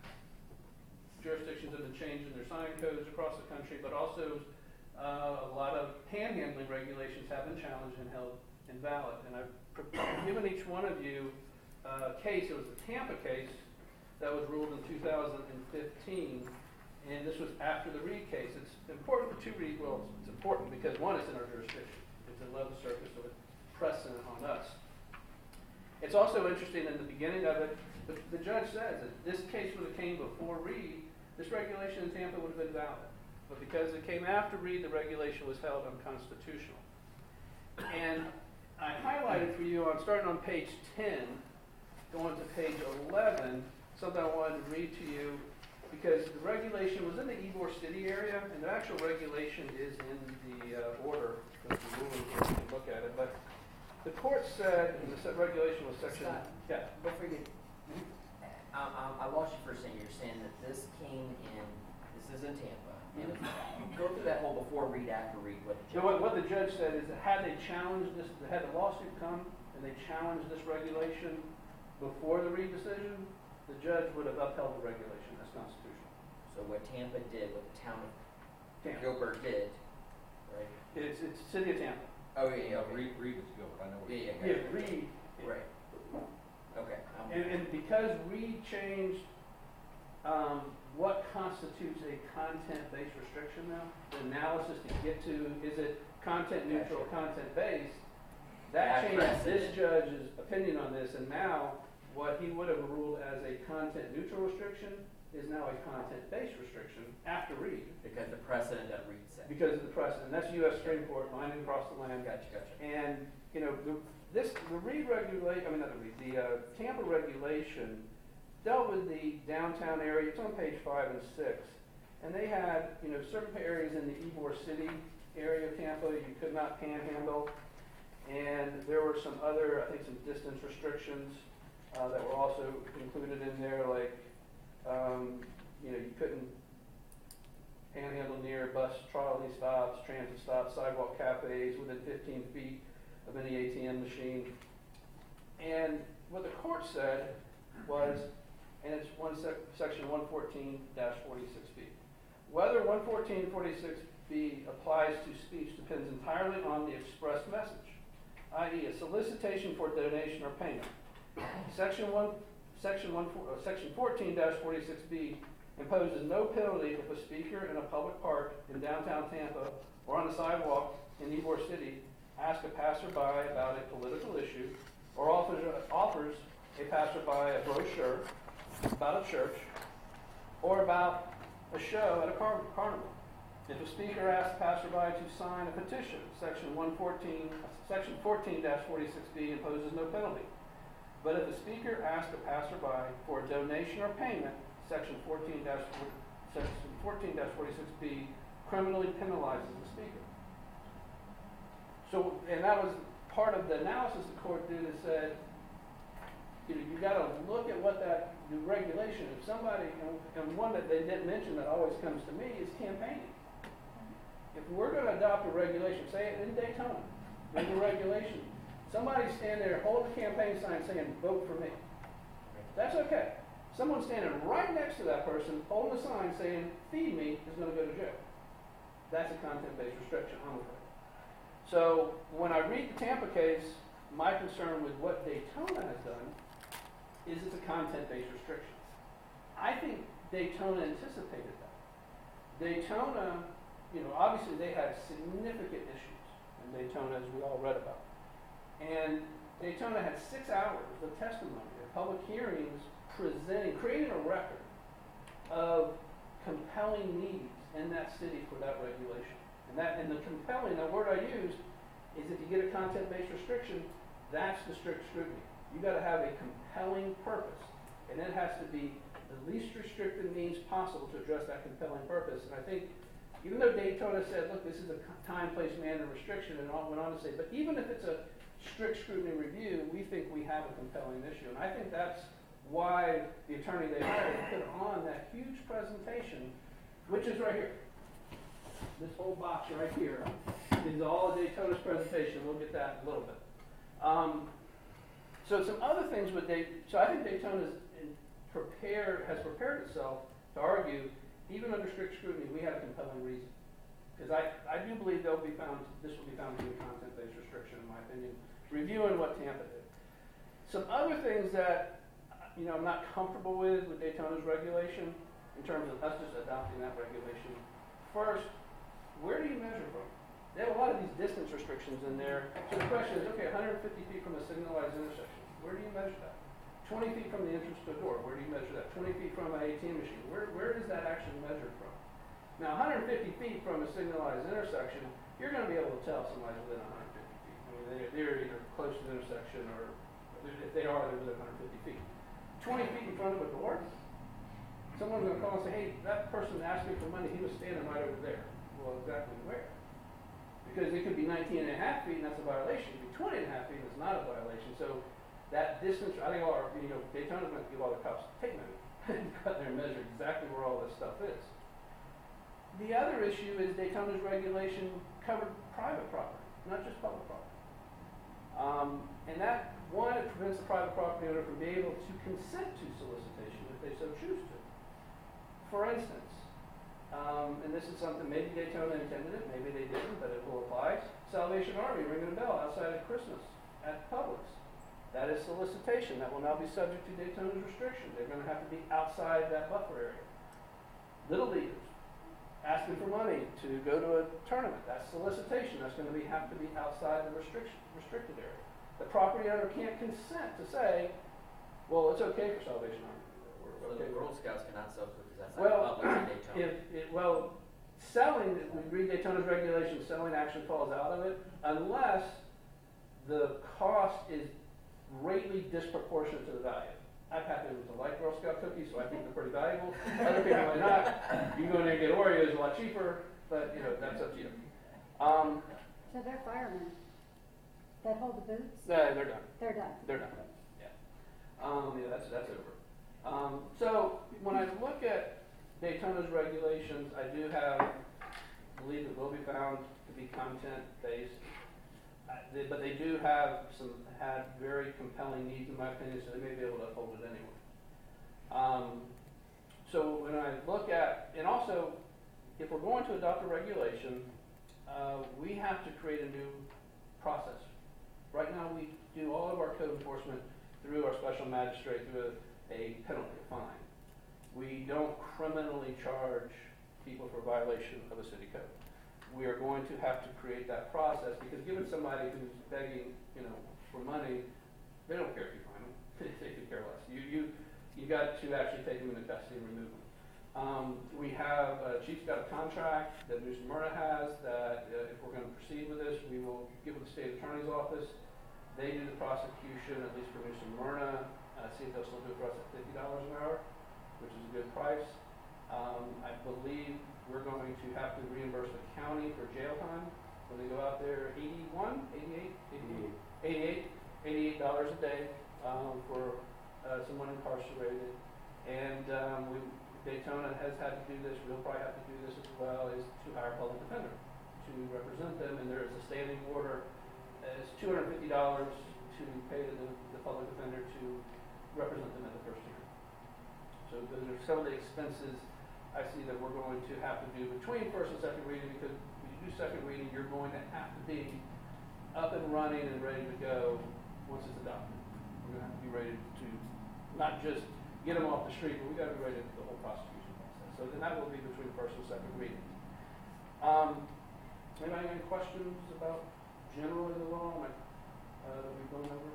jurisdictions have been changing their sign codes across the country, but also a lot of panhandling regulations have been challenged and held invalid. And I've given each one of you a case. It was the Tampa case that was ruled in 2015, and this was after the Reed case. It's important for two reasons. Well, it's important because, one, it's in our jurisdiction. It's in 11th Circuit, so it's precedent on us. It's also interesting in the beginning of it, the judge says that this case would have came before Reed, this regulation in Tampa would have been valid. But because it came after Reed, the regulation was held unconstitutional. And I highlighted for you, starting on page 10, going to page 11, something I wanted to read to you, because the regulation was in the Ybor City area, and the actual regulation is in the order, because the ruling here, you can look at it, but the court said, and the regulation was section... Scott, yeah. Before you... I lost you for a second. You're saying that this came in, this is in Tampa, and go through that whole before Reed, after Reed, what the judge... What the judge said is that had they challenged this, had the lawsuit come, and they challenged this regulation before the Reed decision, the judge would have upheld the regulation. That's constitutional. So what Tampa did, what the town of Tampa. Gilbert did, right? It's city of Tampa. Oh, yeah, okay. Reed is Gilbert. I know. Yeah, Reed. Right. Okay. And because Reed changed what constitutes a content-based restriction now, the analysis to get to, is it content neutral or content based, that changed this judge's opinion on this, and now what he would have ruled as a content neutral restriction is now a content based restriction after Reed. Because the precedent that Reed set. Because of the precedent. That's U.S. Supreme Court, binding across the land. Gotcha. And, the Reed regulation, the Tampa regulation dealt with the downtown area. It's on page 5 and 6. And they had, certain areas in the Ybor City area of Tampa you could not panhandle. And there were some other, I think, some distance restrictions that were also included in there, like, you couldn't panhandle near bus trolley stops, transit stops, sidewalk cafes within 15 feet of any ATM machine. what the court said was, and it's section 114-46B, whether 114-46B applies to speech depends entirely on the expressed message, i.e. a solicitation for donation or payment. Section 14-46B imposes no penalty if a speaker in a public park in downtown Tampa or on a sidewalk in Ybor City asks a passerby about a political issue or offers a passerby a brochure about a church or about a show at a carnival. If a speaker asks a passerby to sign a petition, Section 14-46B imposes no penalty. But if a speaker asks a passerby for a donation or payment, Section 14-46B criminally penalizes the speaker. So, and that was part of the analysis the court did, is said, you got to look at what that the regulation. If somebody, and one that they didn't mention that always comes to me is campaigning. If we're going to adopt a regulation, say it in Daytona, there's a regulation. Somebody stand there, hold a campaign sign saying, "Vote for me." That's okay. Someone standing right next to that person, holding a sign saying, "Feed me," is going to go to jail. That's a content-based restriction, I'm afraid. So when I read the Tampa case, my concern with what Daytona has done is it's a content-based restriction. I think Daytona anticipated that. Daytona, obviously they had significant issues in Daytona, as we all read about. And Daytona had 6 hours of testimony at public hearings creating a record of compelling needs in that city for that regulation. And the compelling, the word I used, is if you get a content-based restriction, that's the strict scrutiny. You got to have a compelling purpose, and it has to be the least restrictive means possible to address that compelling purpose. And I think, even though Daytona said, look, this is a time, place, manner restriction, and went on to say, but even if it's a strict scrutiny review, we think we have a compelling issue. And I think that's why the attorney they hired put on that huge presentation, which is right here. This whole box right here is all of Daytona's presentation. We'll get that in a little bit. So some other things with so I think Daytona has prepared itself to argue, even under strict scrutiny, we had a compelling reason. Because I do believe this will be found to be a content-based restriction, in my opinion, reviewing what Tampa did. Some other things that I'm not comfortable with Daytona's regulation, in terms of us just adopting that regulation. First, where do you measure from? They have a lot of these distance restrictions in there. So the question is, okay, 150 feet from a signalized intersection, where do you measure that? 20 feet from the entrance to a door, where do you measure that? 20 feet from an ATM machine, where is that actually measured from? Now, 150 feet from a signalized intersection, you're going to be able to tell somebody's within 150 feet. I mean, they're either close to the intersection, or if they are, they're within 150 feet. 20 feet in front of a door, someone's going to call and say, hey, that person asked me for money, he was standing right over there. Well, exactly where? Because it could be 19 and a half feet, and that's a violation. It could be 20 and a half feet, and it's not a violation. So that distance, I think Daytona's going to give all the cops tape measure and cut there and measure exactly where all this stuff is. The other issue is Daytona's regulation covered private property, not just public property. And that, one, it prevents the private property owner from being able to consent to solicitation if they so choose to. For instance, and this is something maybe Daytona intended it, maybe they didn't, but it will apply. Salvation Army ringing a bell outside of Christmas at Publix. That is solicitation. That will now be subject to Daytona's restriction. They're going to have to be outside that buffer area. Little leaguers asking for money to go to a tournament. That's solicitation. That's going to have to be outside the restricted area. The property owner can't consent to say, well, it's okay for Salvation Army. So the Girl Scouts cannot sell cookies outside well, Publix in Daytona. Selling, we read Daytona's regulations, selling actually falls out of it unless the cost is greatly disproportionate to the value. I've happened to like Girl Scout cookies, so I think they're pretty valuable. Other people might not. You can go in there and get Oreos a lot cheaper, but that's up to you. So they're firemen that hold the boots? They're done. They're done. They're done. Yeah. That's over. So when I look at Daytona's regulations, I do believe it will be found to be content-based. But they do had very compelling needs, in my opinion, so they may be able to uphold it anyway. So when I look at, and also, if we're going to adopt a regulation, we have to create a new process. Right now, we do all of our code enforcement through our special magistrate, through a penalty, a fine. We don't criminally charge people for violation of a city code. We are going to have to create that process, because given somebody who's begging, for money, they don't care if you fine them. They could care less. You got to actually take them into custody and remove them. We have, Chief's got a contract that New Smyrna has that if we're going to proceed with this, we will give it to the state attorney's office. They do the prosecution, at least for New Smyrna. See if they'll still do it for us at $50 an hour, which is a good price. I believe we're going to have to reimburse the county for jail time when they go out there. $88 a day for someone incarcerated. And Daytona has had to do this, we'll probably have to do this as well, is to hire a public defender to represent them, and there is a standing order. It's $250 to pay the public defender to represent them at the first hearing. So those are some of the expenses I see that we're going to have to do between first and second reading, because when you do second reading, you're going to have to be up and running and ready to go once it's adopted. We're going to have to be ready to not just get them off the street, but we got to be ready for the whole prosecution process. So then that will be between first and second reading. Anybody have any questions about generally the law that we've gone over?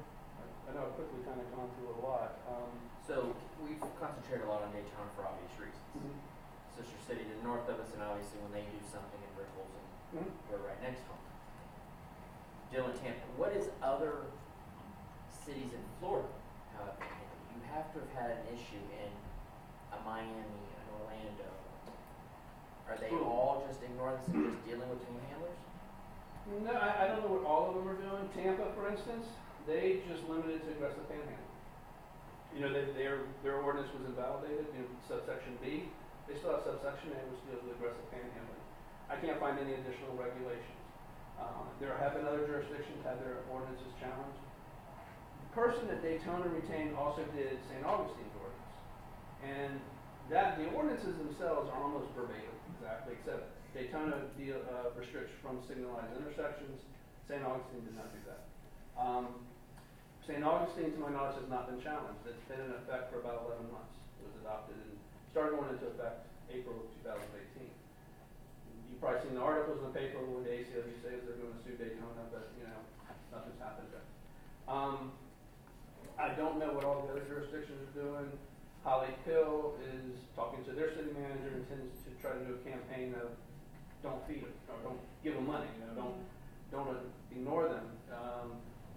I know I've quickly kind of gone through a lot. So we've concentrated a lot on Daytona for obvious reasons. Mm-hmm. Sister city to the north of us, and obviously when they do something in Ripples, and we're right next to them. Dillon, Tampa. What is other cities in Florida? You have to have had an issue in a Miami, an Orlando. Are they all just ignoring this and just dealing with panhandlers? No, I don't know what all of them are doing. Tampa, for instance, they just limited to aggressive panhandling. You know, their ordinance was invalidated in subsection B. They still have subsection A, which deals with aggressive panhandling. I can't find any additional regulations. There have been other jurisdictions had their ordinances challenged. The person that Daytona retained also did St. Augustine's ordinance. And the ordinances themselves are almost verbatim, exactly, except Daytona restricts from signalized intersections. St. Augustine did not do that. St. Augustine, to my knowledge, has not been challenged. It's been in effect for about 11 months. It was adopted and started going into effect April of 2018. You've probably seen the articles in the paper where the ACLU says they're going to sue Daytona, but nothing's happened yet. I don't know what all the other jurisdictions are doing. Holly Hill is talking to their city manager, intends to try to do a campaign of don't feed them, or don't give them money, don't ignore them.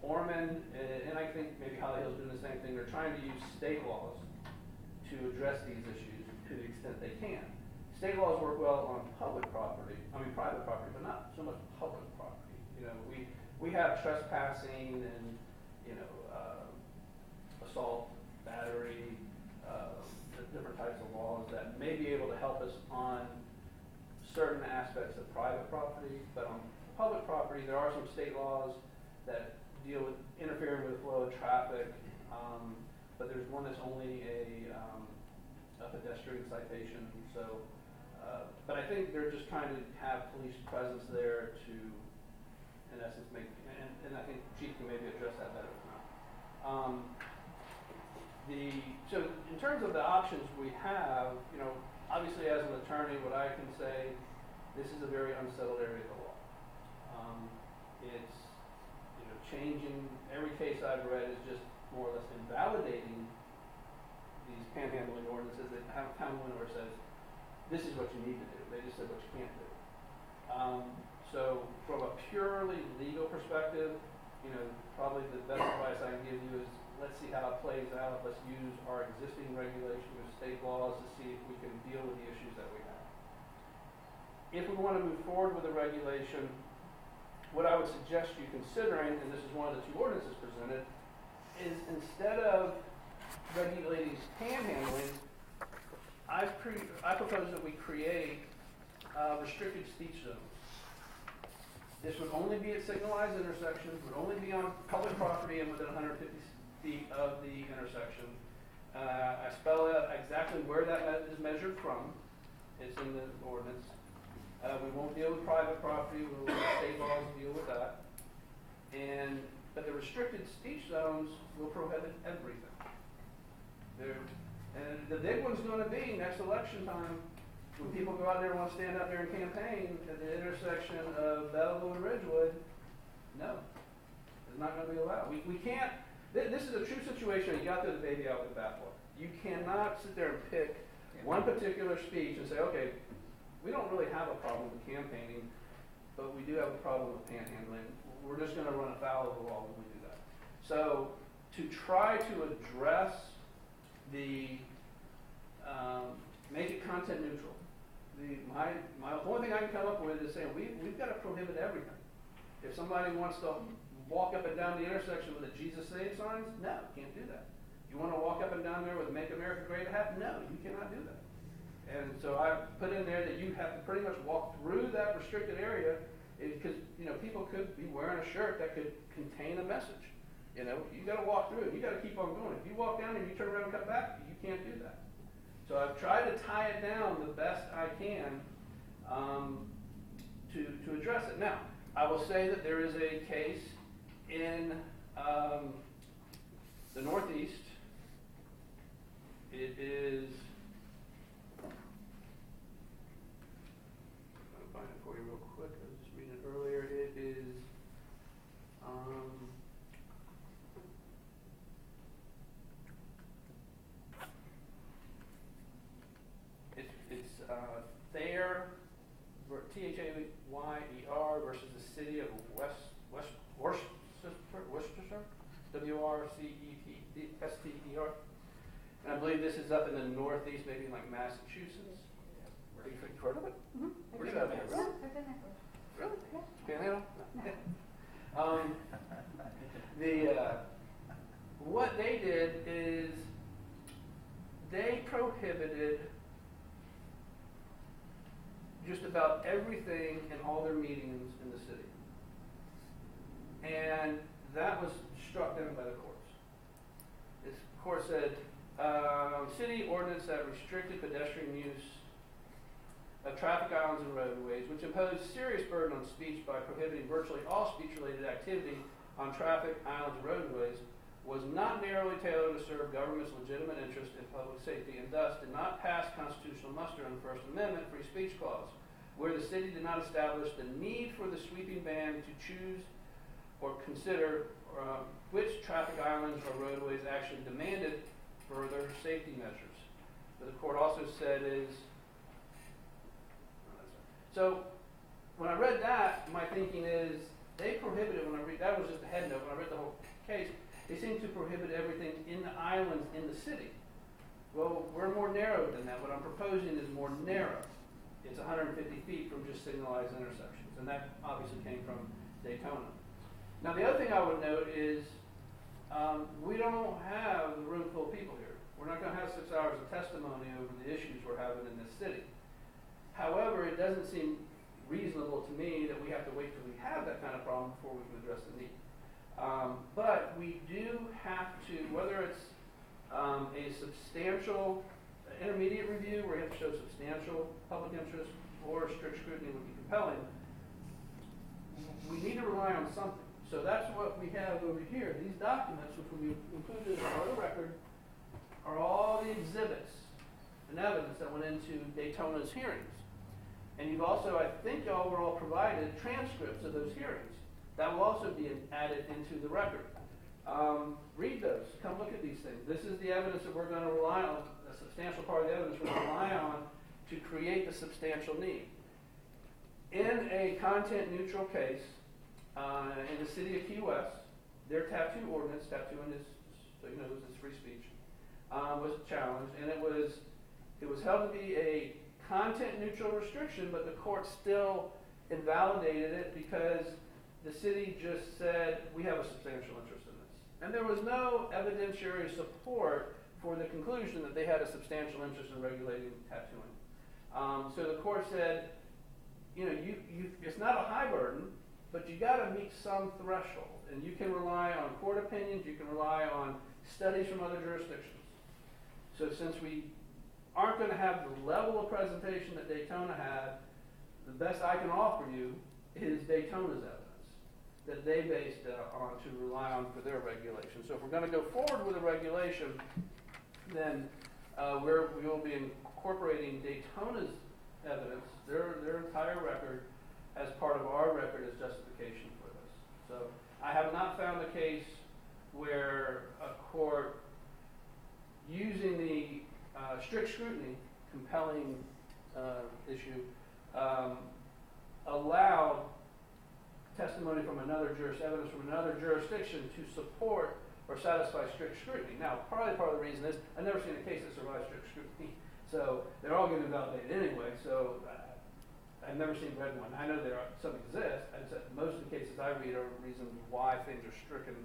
Ormond, and I think maybe Holly Hill's doing the same thing. They're trying to use state laws to address these issues to the extent they can. State laws work well on private property, but not so much public property. We have trespassing and assault, battery, different types of laws that may be able to help us on certain aspects of private property, but on public property there are some state laws that deal with interfering with the flow of traffic, but there's one that's only a pedestrian citation. So, but I think they're just trying to have police presence there to, in essence, make, and I think Chief can maybe address that better than that. So in terms of the options we have, obviously as an attorney, what I can say, this is a very unsettled area of the law. It's changing. Every case I've read is just more or less invalidating these panhandling ordinances. They haven't found one where it says this is what you need to do. They just said what you can't do. So from a purely legal perspective, probably the best advice I can give you is let's see how it plays out. Let's use our existing regulation with state laws to see if we can deal with the issues that we have. If we want to move forward with a regulation, what I would suggest you considering, and this is one of the two ordinances presented, is instead of regulating panhandling, I propose that we create restricted speech zones. This would only be at signalized intersections, would only be on public property and within 150 feet of the intersection. I spell out exactly where that is measured from. It's in the ordinance. We won't deal with private property. We'll let state laws deal with that. But the restricted speech zones will prohibit everything. And the big one's going to be next election time when people go out there and want to stand out there and campaign at the intersection of Bellevue and Ridgewood. No, it's not going to be allowed. We can't. This is a true situation. You got to throw the baby out with the bathwater. You cannot sit there and pick one particular speech and say, okay, we don't really have a problem with campaigning, but we do have a problem with panhandling. We're just going to run afoul of the law when we do that. So to try to address the, make it content neutral, the only thing I can come up with is saying we've got to prohibit everything. If somebody wants to walk up and down the intersection with a Jesus Save signs, no, you can't do that. You want to walk up and down there with Make America Great Again? No, you cannot do that. And so I put in there that you have to pretty much walk through that restricted area because, people could be wearing a shirt that could contain a message. You got to walk through it. You got to keep on going. If you walk down and you turn around and come back, you can't do that. So I've tried to tie it down the best I can to address it. Now, I will say that there is a case in the Northeast. It is, I'll find it for you real quick. I was just reading it earlier. It is, it's Thayer, Thayyer versus the city of Worcester, WRCESTER. And I believe this is up in the Northeast, maybe in like Massachusetts. Have you heard of it? Mm-hmm. Where's that? Yeah, I've been there. Really? Panhandle? What they did is they prohibited just about everything in all their meetings in the city. And that was struck down by the courts. This court said, city ordinance that restricted pedestrian use of traffic islands and roadways, which imposed serious burden on speech by prohibiting virtually all speech-related activity on traffic islands and roadways, was not narrowly tailored to serve government's legitimate interest in public safety, and thus did not pass constitutional muster on the First Amendment free speech clause, where the city did not establish the need for the sweeping ban to choose or consider which traffic islands or roadways actually demanded further safety measures. But the court also said so when I read that, my thinking is they prohibited, that was just a head note, when I read the whole case, they seem to prohibit everything in the islands in the city. Well, we're more narrow than that. What I'm proposing is more narrow. It's 150 feet from just signalized intersections, and that obviously came from Daytona. Now, the other thing I would note is we don't have a room full of people here. We're not going to have 6 hours of testimony over the issues we're having in this city. However, it doesn't seem reasonable to me that we have to wait till we have that kind of problem before we can address the need. But we do have to, whether it's a substantial intermediate review where you have to show substantial public interest or strict scrutiny would be compelling, we need to rely on something. So that's what we have over here. These documents, which will be included as part of the record, are all the exhibits and evidence that went into Daytona's hearings. And you've also, I think y'all were all provided transcripts of those hearings. That will also be added into the record. Read those. Come look at these things. This is the evidence that we're going to rely on, a substantial part of the evidence we're going to rely on to create the substantial need. In a content-neutral case, in the city of Key West, their tattoo ordinance, tattooing is, so you know, this is free speech, was challenged, and it was held to be a content-neutral restriction, but the court still invalidated it because the city just said, we have a substantial interest in this. And there was no evidentiary support for the conclusion that they had a substantial interest in regulating tattooing. So the court said, it's not a high burden, but you got to meet some threshold. And you can rely on court opinions, you can rely on studies from other jurisdictions. So since we aren't going to have the level of presentation that Daytona had, the best I can offer you is Daytona's evidence that they based on to rely on for their regulation. So if we're going to go forward with a regulation, then we will be incorporating Daytona's evidence, their entire record, as part of our record as justification for this. So I have not found a case where a court using the strict scrutiny compelling issue, allowed testimony from evidence from another jurisdiction to support or satisfy strict scrutiny. Now, probably part of the reason is I've never seen a case that survives strict scrutiny, so they're all getting validated anyway. So I've never seen read one. I know some exist. I said most of the cases I read are reasons why things are stricken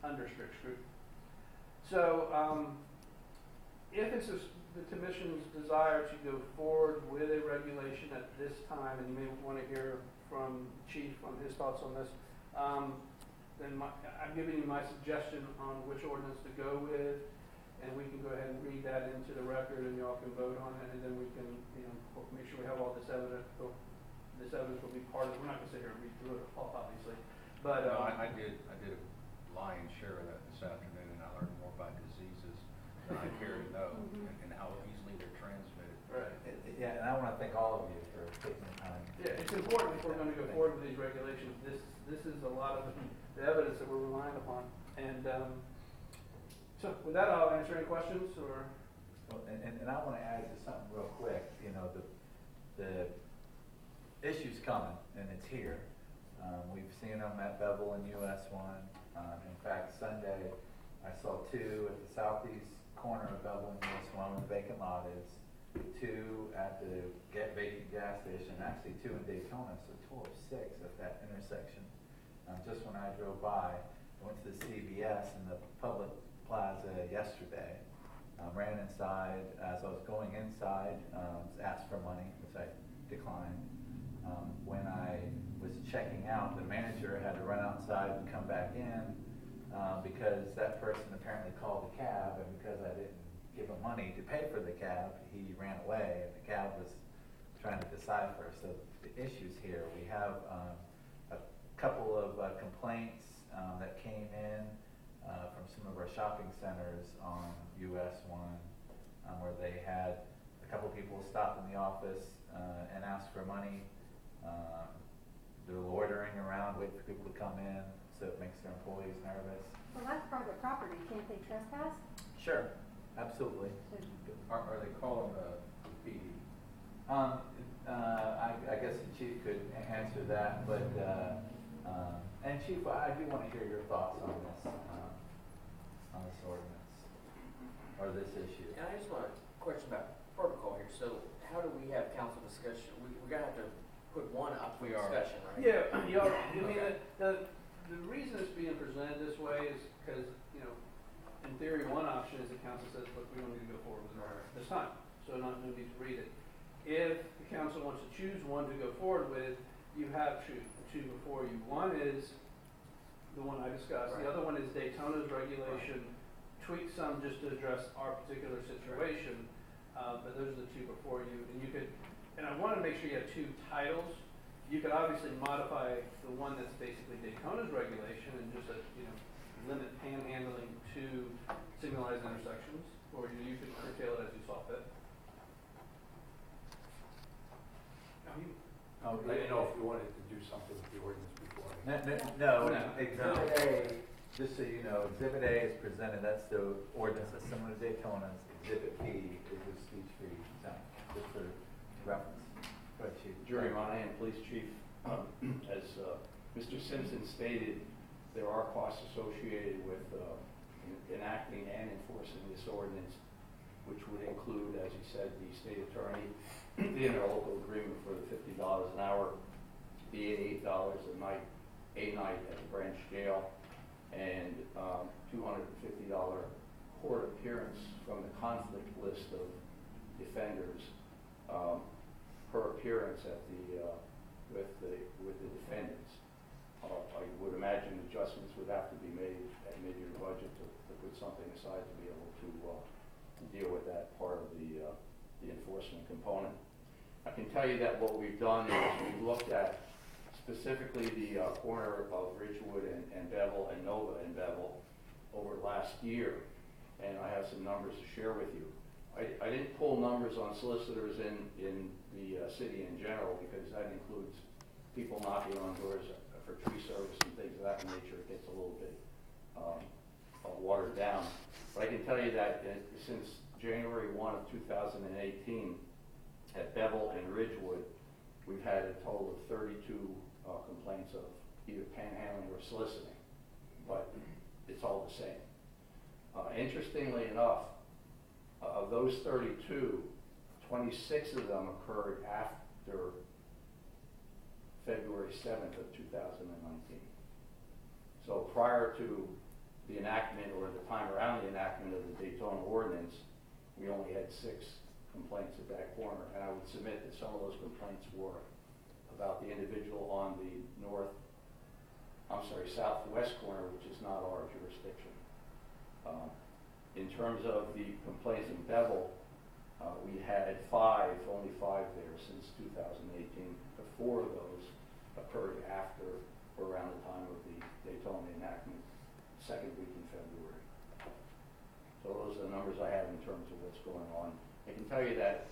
under strict scrutiny. So if it's the Commission's desire to go forward with a regulation at this time, and you may want to hear from Chief on his thoughts on this, then I'm giving you my suggestion on which ordinance to go with, and we can go ahead and read that into the record, and y'all can vote on it, and then we can, make sure we have all this evidence. This evidence will be part of. We're not going to sit here and read through it all, obviously, but No, I did a lion's share of that this afternoon, and I learned more about diseases than I care to know, and how easily they're transmitted. right. Yeah, and I want to thank all of you for taking the time. Yeah, it's important if we're going to go forward with these regulations. This is a lot of the evidence that we're relying upon. And so with that, I'll answer any questions or. Well, and I want to add just something real quick. The issue's coming, and it's here. We've seen them at Bevel and US 1. In fact, Sunday I saw 2 at the southeast corner of Bevel and US 1 where the vacant lot is, 2 at the vacant gas station, actually 2 in Daytona, so total of 6 at that intersection. Just when I drove by, I went to the CVS in the public plaza yesterday, ran inside. As I was going inside, asked for money, which I declined. When I was checking out, the manager had to run outside and come back in because that person apparently called a cab, and because I didn't give him money to pay for the cab, he ran away, and the cab was trying to decipher. So the issues here, we have a couple of complaints that came in from some of our shopping centers on US 1, where they had a couple people stop in the office and ask for money. They're loitering around, waiting for people to come in, so it makes their employees nervous. Well, that's private property. Can't they trespass? Sure, absolutely. Are they calling the PD? I guess the chief could answer that, but and Chief, I do want to hear your thoughts on this ordinance or this issue. And I just want a question about protocol here. So how do we have council discussion? We're going to have to put one up for discussion, right? Yeah, the reason it's being presented this way is because, in theory, one option is the council says, look, we don't need to go forward with it this time, so no need to read it. If the council wants to choose one to go forward with, you have two before you. One is the one I discussed. Right. The other one is Daytona's regulation, tweak some just to address our particular situation, but those are the two before you. And I want to make sure you have 2 titles. You could obviously modify the one that's basically Daytona's regulation and just limit panhandling to signalized intersections, or you could curtail it as you saw fit. I didn't know if you wanted to do something with the ordinance before. No. Exhibit A, just so you know, Exhibit A is presented. That's the ordinance that's similar to Daytona's. Exhibit B is the speech-free zone, just for reference. Go ahead, Chief. Jerry Monahan, Police Chief. As Mr. Simpson stated, there are costs associated with enacting and enforcing this ordinance, which would include, as he said, the state attorney, the interlocal agreement for the $50 an hour, the $88 a night at the branch jail, and $250 court appearance from the conflict list of defenders per appearance at with the defendants. I would imagine adjustments would have to be made at mid-year budget to put something aside to be able to deal with that part of the enforcement component. I can tell you that what we've done is we've looked at specifically the corner of Ridgewood and Bevel and Nova and Bevel over last year, and I have some numbers to share with you. I didn't pull numbers on solicitors in the city in general because that includes people knocking on doors for tree service and things of that nature. It gets a little bit watered down. But I can tell you that since January 1 of 2018, at Bevel and Ridgewood, we've had a total of 32 complaints of either panhandling or soliciting, but it's all the same. Interestingly enough, of those 32, 26 of them occurred after February 7th of 2019. So prior to the enactment or the time around the enactment of the Daytona ordinance, we only had 6 complaints at that corner. And I would submit that some of those complaints were about the individual on the southwest corner, which is not our jurisdiction. In terms of the complaints in Bevel, we had only five there since 2018. But 4 of those occurred after or around the time of the Daytona enactment, second week in February. So those are the numbers I have in terms of what's going on. I can tell you that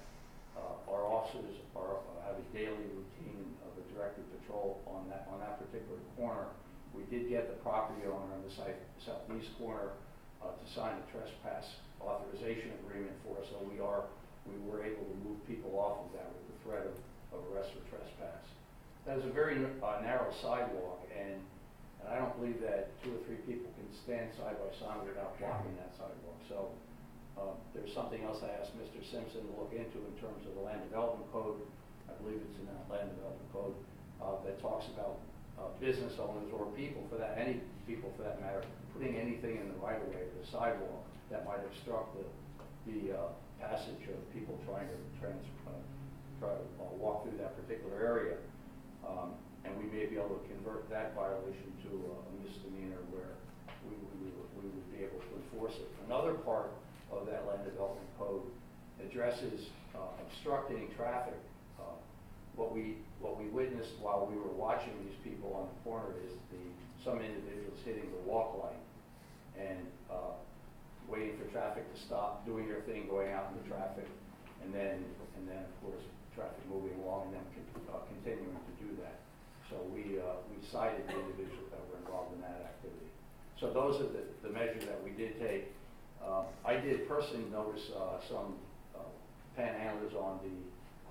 our officers have a daily routine of a directed patrol on that particular corner. We did get the property owner on the southeast corner to sign a trespass authorization agreement for us, so we were able to move people off of that with the threat of arrest for trespass. That is a very narrow sidewalk, and I don't believe that 2 or 3 people can stand side by side without blocking that sidewalk. So there's something else I asked Mr. Simpson to look into in terms of the land development code. I believe it's in the land development code that talks about business owners or people for that, any people for that matter, putting anything in the right of way of the sidewalk that might obstruct the passage of people trying to walk through that particular area. And we may be able to convert that violation to a misdemeanor where we would be able to enforce it. Another part of that land development code addresses obstructing traffic. What we witnessed while we were watching these people on the corner is some individuals hitting the walk light and waiting for traffic to stop, doing their thing, going out in the traffic, and then of course traffic moving along and then continuing to do that. So we cited the individuals that were involved in that activity. So those are the measures that we did take. I did personally notice some panhandlers on the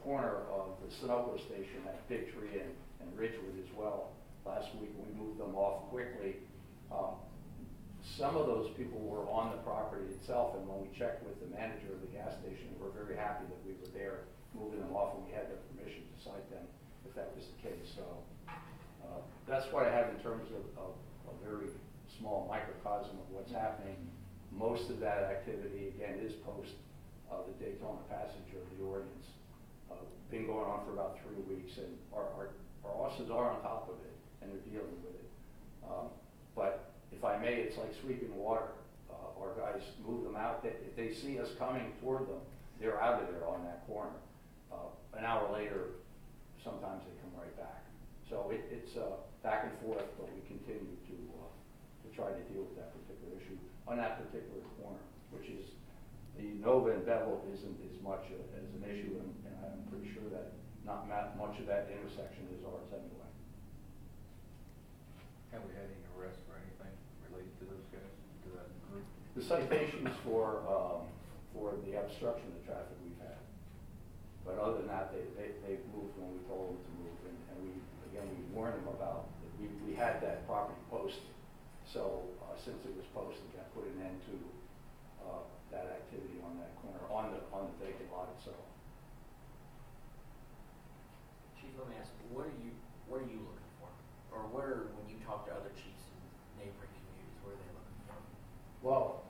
corner of the Sunoco station at Big Tree and Ridgewood as well. Last week we moved them off quickly. Some of those people were on the property itself, and when we checked with the manager of the gas station, we were very happy that we were there moving them off, and we had their permission to cite them if that was the case. So that's what I have in terms of a very small microcosm of what's happening. Most of that activity, again, is post the Daytona passage of the ordinance. Been going on for about 3 weeks, and our officers are on top of it, and they're dealing with it. But if I may, it's like sweeping water. Our guys move them out. If they see us coming toward them, they're out of there on that corner. An hour later, sometimes they come right back. So it's back and forth, but we continue to try to deal with that particular issue on that particular corner, which is the Nova and Bevel isn't as much as an issue, and I'm pretty sure that not much of that intersection is ours anyway. Have we had any arrests or anything related to those guys, to that group? The citations for the obstruction of traffic we've had, but other than that, they've moved when we told them to move, and we warned them about it. We had that property posted, so since it was posted, that put an end to that activity on that corner, on the vacant lot itself. Chief, let me ask, what are you looking for? Or when you talk to other chiefs in neighboring communities, what are they looking for? Well,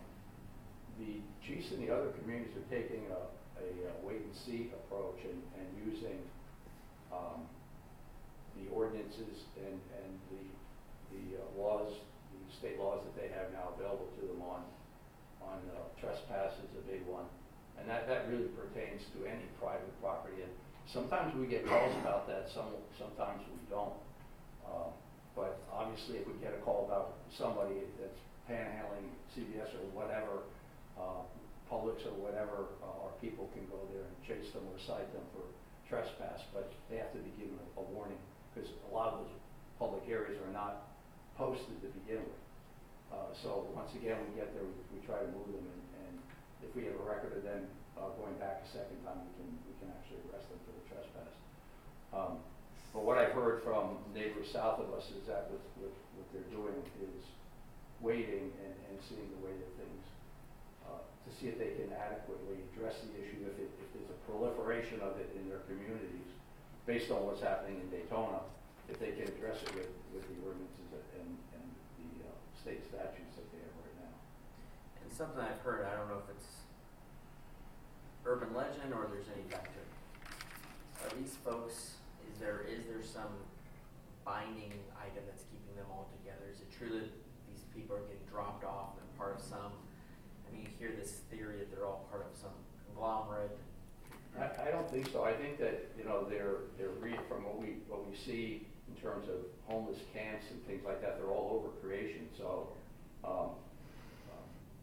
the chiefs in the other communities are taking a wait-and-see approach and using the ordinances and the laws, the state laws that they have now available to them on trespass is a big one, and that really pertains to any private property. And sometimes we get calls about that, sometimes we don't. But obviously, if we get a call about somebody that's panhandling CVS or whatever, Publix or whatever, our people can go there and chase them or cite them for trespass, but they have to be given a warning because a lot of those public areas are not posted to begin with. So once again, we get there, we try to move them and if we have a record of them going back a second time, we can actually arrest them for the trespass. But what I've heard from neighbors south of us is that what they're doing is waiting and seeing the way that things, to see if they can adequately address the issue, if there's a proliferation of it in their communities, based on what's happening in Daytona, if they can address it with the ordinances and the state statutes that they have right now. And something I've heard, I don't know if it's urban legend or there's any fact to it. Are these folks, is there some binding item that's keeping them all together? Is it true that these people are getting dropped off and part of some? I mean, you hear this theory that they're all part of some conglomerate. I don't think so. I think that, you know, they're from what we see in terms of homeless camps and things like that, they're all over creation. So,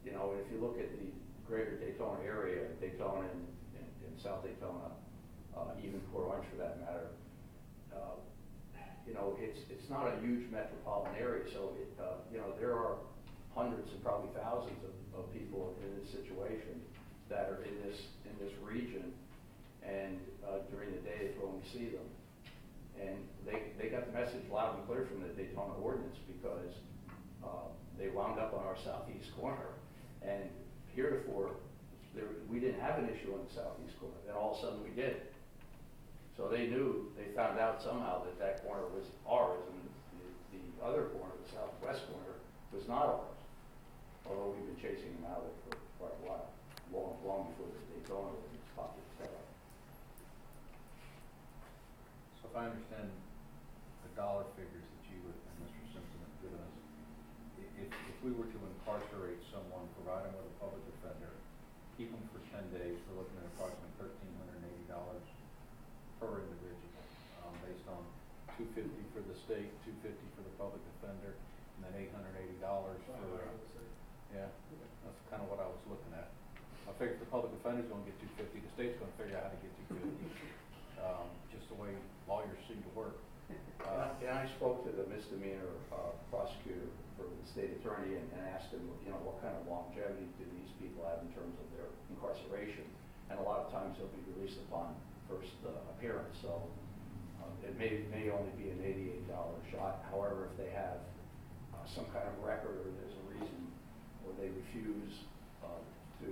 you know, if you look at the greater Daytona area, Daytona and South Daytona, even Port Orange for that matter, you know, it's not a huge metropolitan area. So, you know, there are hundreds and probably thousands of people in this situation that are in this region, and during the day it's when we see them. And they got the message loud and clear from the Daytona ordinance, because they wound up on our southeast corner, and heretofore we didn't have an issue on the southeast corner. Then all of a sudden we did. So they found out somehow that corner was ours, and the other corner, the southwest corner, was not ours. Although we've been chasing them out of it for quite a while, long before the Daytona ordinance popped its head up. So if I understand the dollar figures that you and Mr. Simpson have given us, if we were to incarcerate someone, provide them with a public defender, keep them for 10 days, we're looking at approximately $1,380 per individual, based on $250 for the state, $250 for the public defender, and then $880 for, yeah, that's kind of what I was looking at. I figured the public defender's going to get $250, the state's going to figure out how to get $250, just the way lawyers seem to work. And I spoke to the misdemeanor prosecutor for the state attorney and asked him, you know, what kind of longevity do these people have in terms of their incarceration? And a lot of times they'll be released upon first appearance, so it may only be an $88 shot. However, if they have some kind of record, or there's a reason, or they refuse to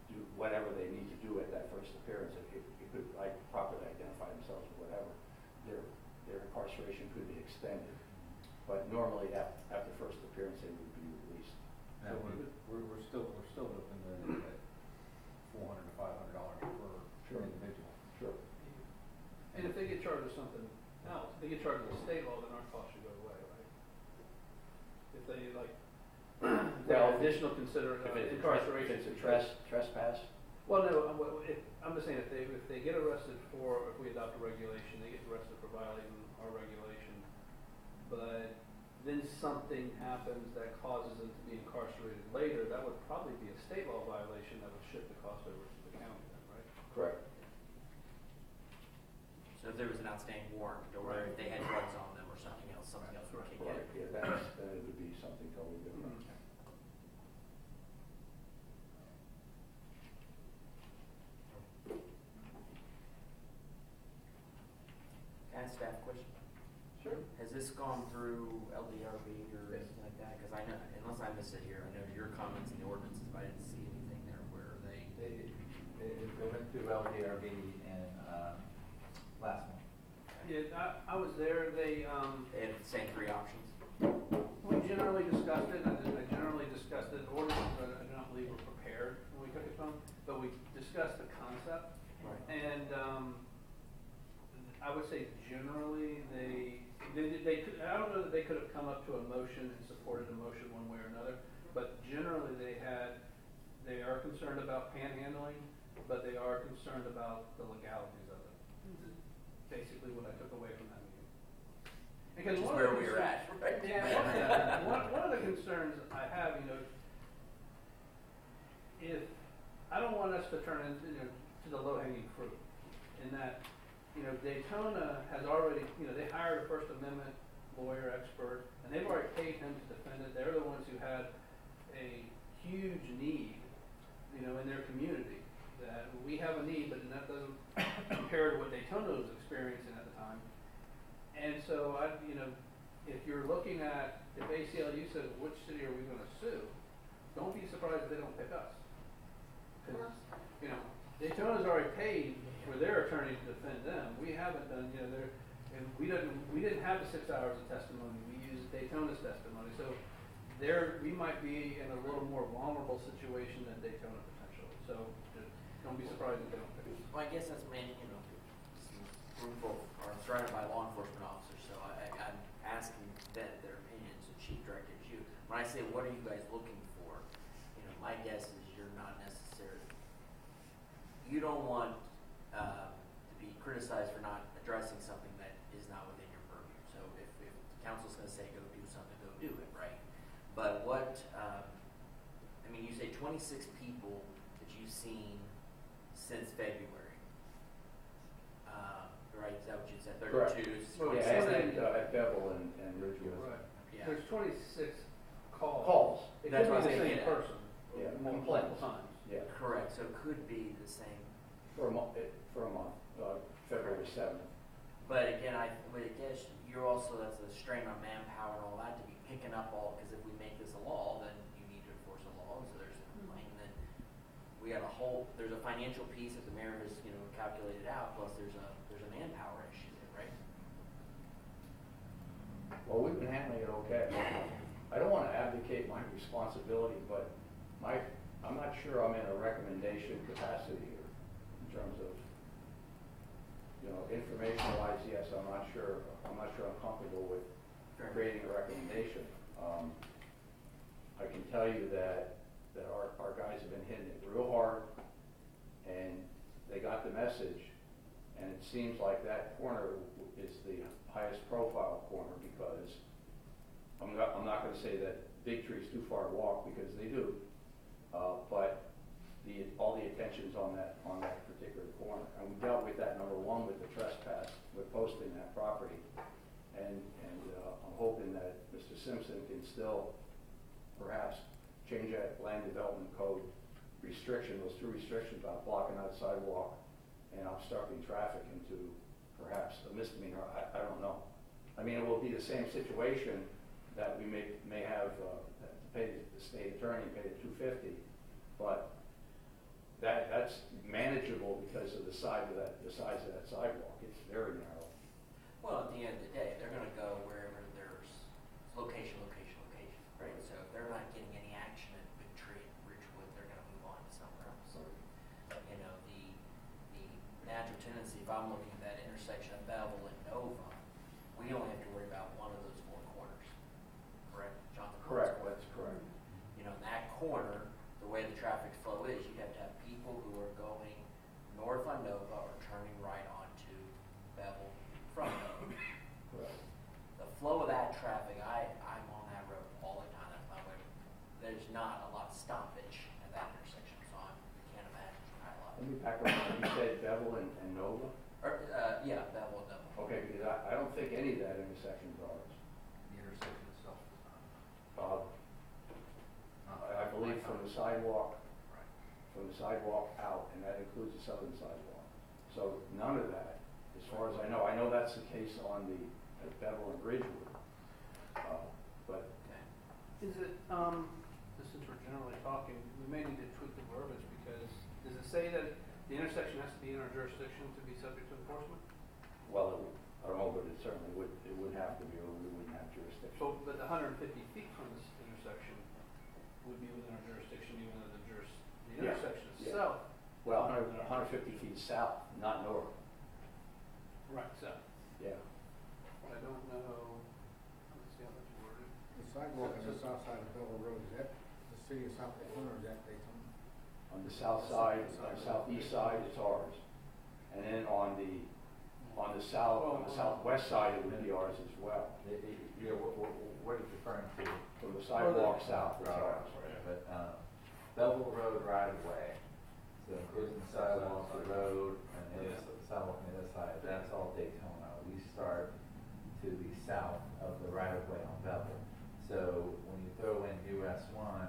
do whatever they need to do at that first appearance, it could like properly identify themselves or whatever, their incarceration could be extended. But normally after first appearance they would be released. Now we're still looking at $400 to $500 per individual. Sure. And if they get charged with something else, if they get charged with state law, then our cost should go away, right? If they additional incarceration. If it's a trespass. Well, no, I'm just saying if they get arrested if we adopt a regulation, they get arrested for violating our regulation, but then something happens that causes them to be incarcerated later, that would probably be a state law violation that would shift the cost over to the county then, right? Correct. So if there was an outstanding warrant, or if they had drugs on them or something else would kick in. Right, yeah, then it would be something totally different. Mm-hmm. Can I ask staff a question? Sure. Has this gone through LDRB or anything like that? Because I know, unless I miss it here, I know your comments in the ordinances, but I didn't see anything there where they went through LDRB in last month. Yeah, I was there. They had the same three options. We generally discussed it, and I generally discussed it. Ordinances, I do not believe were prepared when we took it from, but we discussed the concept. Right. And I would say generally they could, I don't know that they could have come up to a motion and supported a motion one way or another, but generally they are concerned about panhandling, but they are concerned about the legalities of it. Basically what I took away from that meeting. Because Which is where we were at, right? Yeah, one of the concerns I have, if I don't want us to turn into to the low-hanging fruit, in that Daytona has already they hired a First Amendment lawyer expert, and they've already paid him to defend it. They're the ones who had a huge need, you know, in their community. That we have a need, but that doesn't compare to what Daytona was experiencing at the time. And so, you know, if you're looking at, if ACLU says, which city are we going to sue, don't be surprised if they don't pick us. Because, you know, Daytona's already paid for their attorney to defend them. We haven't done, you know, and we didn't have the 6 hours of testimony. We used Daytona's testimony. So we might be in a little more vulnerable situation than Daytona potentially. So just don't be surprised if they don't pick us. Well, I guess that's mainly, you know, I'm surrounded by law enforcement officers, so I'm asking them their opinions, and Chief Director is you. When I say, what are you guys looking for? You know, my guess is you're not necessarily, you don't want to be criticized for not addressing something that is not within your purview. So if the council's going to say go do something, go do it, right? But what, I mean, you say 26 people that you've seen since February. Right, is that what you said? 32? Correct. Well, Yeah, at Bevel and Ridgewood. Right. Yeah. There's 26 calls. Calls. It That's could what be I'm the saying, same yeah. person. Yeah. Multiple Complaints. times. Yeah. Correct, so it could be the same. For a month, February 7th. But again, I guess you're also, that's a strain on manpower and all that to be picking up all, because if we make this a law, then you need to enforce a law, so there's a complaint, and then we got a whole, there's a financial piece that the mayor has, you know, calculated out, plus there's a manpower issue there, right? Well, we've been handling it okay. I don't want to abdicate my responsibility, but I'm not sure I'm in a recommendation capacity here in terms of, you know, information-wise, yes, I'm not sure I'm comfortable with creating a recommendation. I can tell you that our guys have been hitting it real hard, and they got the message, and it seems like that corner is the highest profile corner, because I'm not going to say that Big Tree's too far to walk, because they do, but all the attention's on that particular corner, and we dealt with that, number one, with the trespass, with posting that property, and I'm hoping that Mr. Simpson can still perhaps change that land development code restriction, those 2 restrictions about blocking out sidewalk and obstructing traffic, into perhaps a misdemeanor. I don't know. I mean, it will be the same situation that we may have to pay the state attorney, pay the $250, but that's manageable because of the size of that sidewalk. It's very narrow. Well, at the end of the day, they're going to go wherever there's location, right? So if they're not getting any action at Big Tree and Ridgewood, they're going to move on to somewhere else. You know, the natural tendency, if I'm looking at that intersection of Bevel and Nova, we only have to worry about one of those 4 corners, correct? Jonathan? Correct, that's correct. You know, in that corner, the way the traffic flow is, you have to have people who are going north on Nova or turning right onto Bevel from Nova. Correct. The flow of that traffic, I'm on that road all the time. That's my way. There's not a lot of stoppage at that intersection, so I can't imagine a lot. Let me back up. You said Bevel and Nova? Yeah, Bevel and Nova. Okay, because I don't think any of that intersection is ours. The intersection itself is not. I believe from the sidewalk out, and that includes the southern sidewalk. So none of that, as far as I know. I know that's the case on the Bevel and Ridgewood. But Is it, since we're generally talking, we may need to tweak the verbiage, because does it say that the intersection has to be in our jurisdiction to be subject to enforcement? well, I don't know, but it certainly would have to be, or we wouldn't have jurisdiction. So, but the 150 feet from this intersection would be within our jurisdiction, even though the intersection itself. Well, 150 feet south, not north. Right, so. Yeah. I don't know, let's see how that's worded. The sidewalk on the south side of Bevel Road, is that the city of South Daytona, or is that Daytona? On the south side, on the southeast side, it's ours. And then on the southwest side, it would be ours as well. Yeah, what are you referring to? From the sidewalk south, it's ours. But Bevel Road right of way, so including the sidewalk, the road, and the sidewalk on the other side, that's all Daytona. We start to the south of the right of way on Bevel. So when you throw in US 1,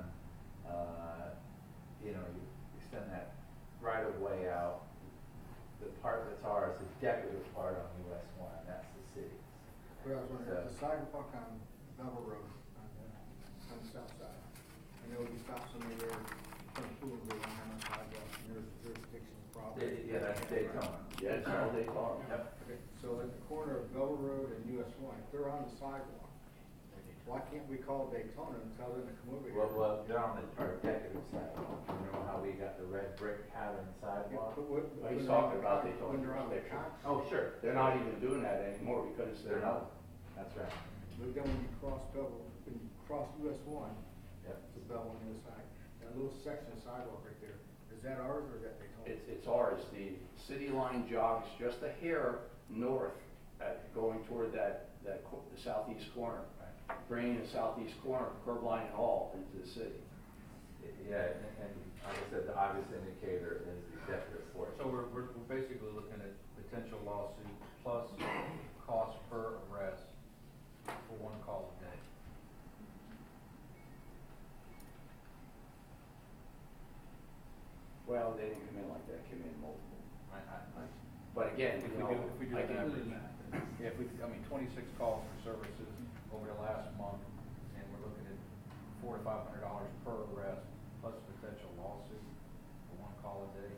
Well, I was wondering, the sidewalk on Bevel Road on the south side. I know you stopped somebody there from Pool and go on the sidewalk, and there's a jurisdiction problem. Yeah, that's Daytona. Yeah, it's all Daytona. Yep. Okay, so at the corner of Bevel Road and US 1, if they're on the sidewalk, why can't we call Daytona and tell them to come over here? Well, they're on our decorative sidewalk. Remember how we got the red brick pattern sidewalk? He's talking about Daytona. When they're on the con- Oh, sure. They're not even doing that anymore because they're not. That's right. But then when you cross Bevel, when you cross US 1, Yep. to Bevel on the other side, that little section of sidewalk right there, is that ours or is that Daytona? It's ours. The city line jogs just a hair north going toward the southeast corner, bringing the southeast corner, curb line and all, into the city. Yeah, and like I said, the obvious indicator is the decorative portion. So we're basically looking at potential lawsuit plus cost per arrest for one call a day. Well, they didn't come in like that. Came in multiple. I- But again, If you we know, do, if we do I an can- average, yeah, if we, I mean, 26 calls for services over the last month, and we're looking at $400 to $500 per arrest, plus potential lawsuit for one call a day.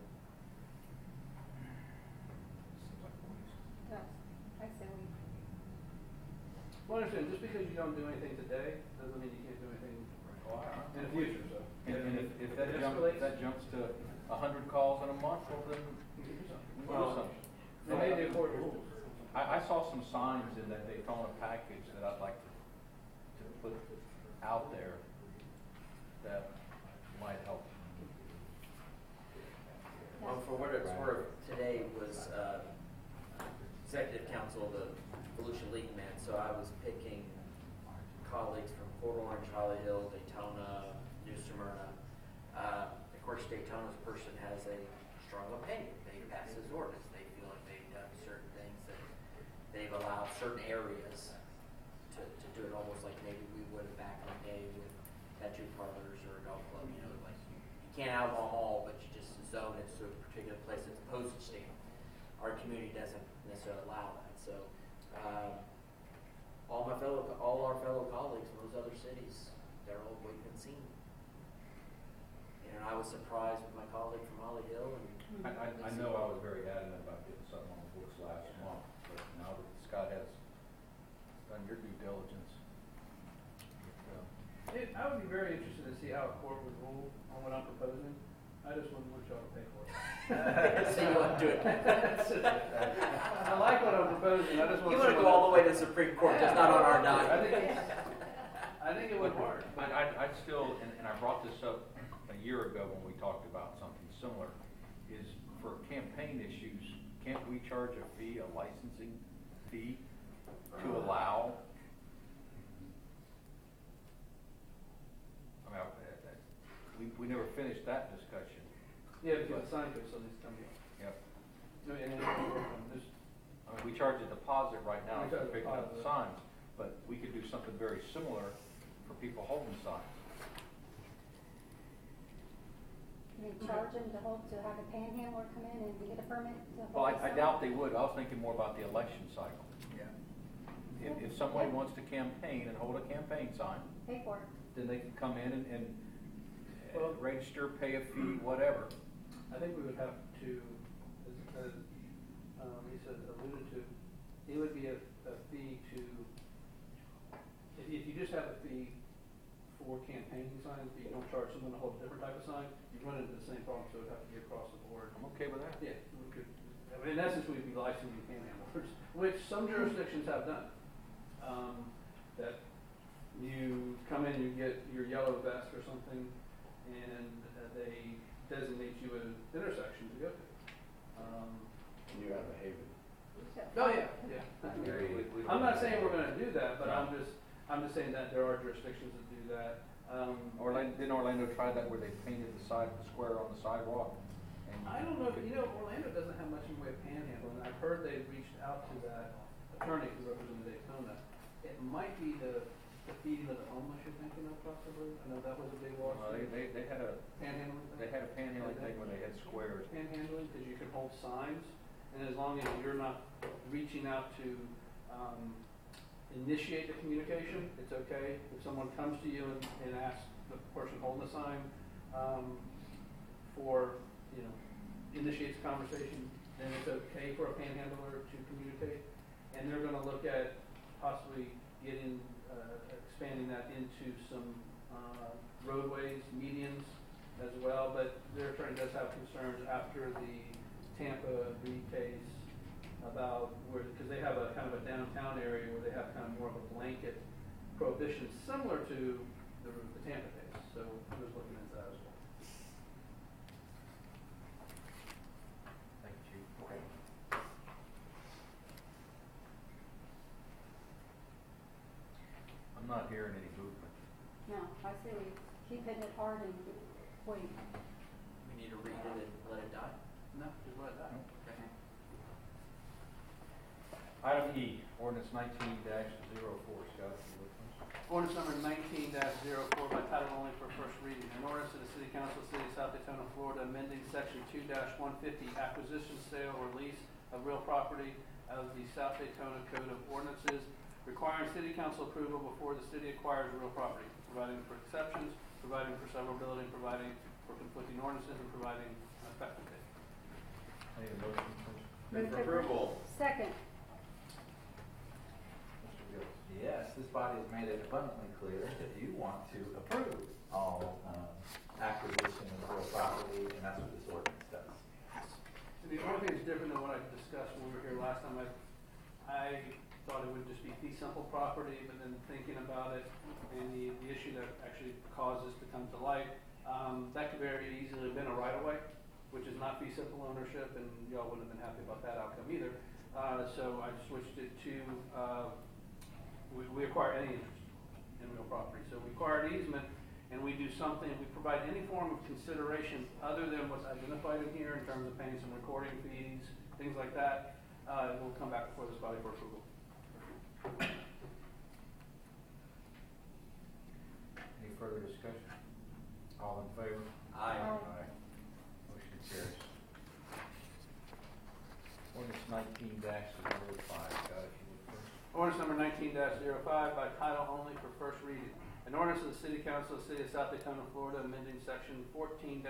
Seems like a waste. Yes, I say we, Well, I understand, just because you don't do anything today, doesn't mean you can't do anything in the future, so. And if that It jumps, escalates. that jumps to 100 calls in a month, well then, we can do something. We can do Well, something. They may do court rules. I saw some signs in that Daytona package that I'd like to put out there that might help. Well, for what it's worth, today was executive council of the Volusia League men, so I was picking colleagues from Port Orange, Holly Hill, Daytona, New Smyrna. Of course, Daytona's person has a strong opinion. They pass his ordinance. They feel like they've done certain things that they've allowed certain areas to do it almost like maybe we would have back in the day with tattoo parlors or a golf club. You know, like you can't outlaw all, but you just zone it to a particular place that's a postage stamp. Our community doesn't necessarily allow that. So all our fellow colleagues from those other cities, they're all waiting and seeing. And I was surprised with my colleague from Holly Hill. And I know I was very adamant about getting something on the books last month, but now that Scott has done your due diligence. I would be very interested to see how a court would rule on what I'm proposing. I just wouldn't want y'all to pay for it. So you want to do it. I like what I'm proposing, I just want You want to go all the way to the Supreme Court, just not on our dime. I think it would work. I still, and I brought this up a year ago when we talked about something similar, is for campaign issues, can't we charge a fee, a licensing fee, to allow? I mean, we never finished that discussion. Yeah, because the sign code still needs to come here. Yep. And then just, I mean, we charge a deposit right now We for charge a picking up the deposit. signs, but we could do something very similar for people holding signs. we charge them to have a panhandler come in and get a permit to hold. Well, a I sign? doubt they would. I was thinking more about the election cycle. Yeah. If somebody wants to campaign and hold a campaign sign, Pay for it. then they can come in and Well- register, pay a fee, whatever. I think we would have to, as he said, alluded to, it would be a fee to, if you just have a fee for campaigning signs, but you don't charge someone to hold a different type of sign, you run into the same problem, so it would have to be across the board. I'm okay with that. Yeah, we could, I mean, in essence, we'd be licensing panhandlers, which some jurisdictions have done. That you come in, you get your yellow vest or something, and they designate you an intersection to go to. And you have a haven. Oh, yeah, yeah. I'm not saying we're gonna do that, but Right. I'm just saying that there are jurisdictions that do that. Didn't Orlando try that where they painted the square on the sidewalk? And I don't know, Orlando doesn't have much in the way of panhandling. I've heard they reached out to that attorney who represented Daytona. It might be the feeding of the homeless you're thinking of possibly. I know that was a big lawsuit. They had a Panhandling thing? They had a panhandling thing where they had squares. Panhandling, because you can hold signs, and as long as you're not reaching out to initiate the communication. It's okay if someone comes to you and asks the person holding the sign for, initiates a conversation, then it's okay for a panhandler to communicate. And they're going to look at possibly expanding that into some roadways, medians as well. But their attorney does have concerns after the Tampa Reed case about because they have a kind of a downtown area where they have kind of more of a blanket prohibition similar to the Tampa case. So I was looking into that as well. Thank you, Chief. Okay. I'm not hearing any movement. No, I say we keep hitting it hard and wait. We need to read it and let it die. No, just let it die. Okay. Item E, ordinance 19-04. Scott, you look first. Ordinance number 19-04 by title only for first reading. An ordinance of the City Council of the City of South Daytona, Florida, amending section 2-150, acquisition, sale, or lease of real property of the South Daytona Code of Ordinances, requiring City Council approval before the city acquires real property, providing for exceptions, providing for severability, providing for conflicting ordinances, and providing an effective date. I need a motion, please. Move for approval. Second. Mr. Gillis. Yes, this body has made it abundantly clear that you want to approve all acquisition of real property, and that's what this ordinance does. So the only thing that's different than what I discussed when we were here last time, I thought it would just be fee simple property, but then thinking about it and the issue that actually caused this to come to light, that could very easily have been a right of way, which is not fee simple ownership, and y'all wouldn't have been happy about that outcome either. So I switched it to we acquire any interest in real property. So we acquire an easement, and we do something. We provide any form of consideration other than what's identified in here in terms of paying some recording fees, things like that. We'll come back before this body for approval. Any further discussion? All in favor? Aye. Aye. Motion carries. Ordinance 19-05. Scott, if you would first. Ordinance number 19-05 by title only for first reading. An ordinance of the City Council of the City of South Daytona, Florida, amending section 14-36,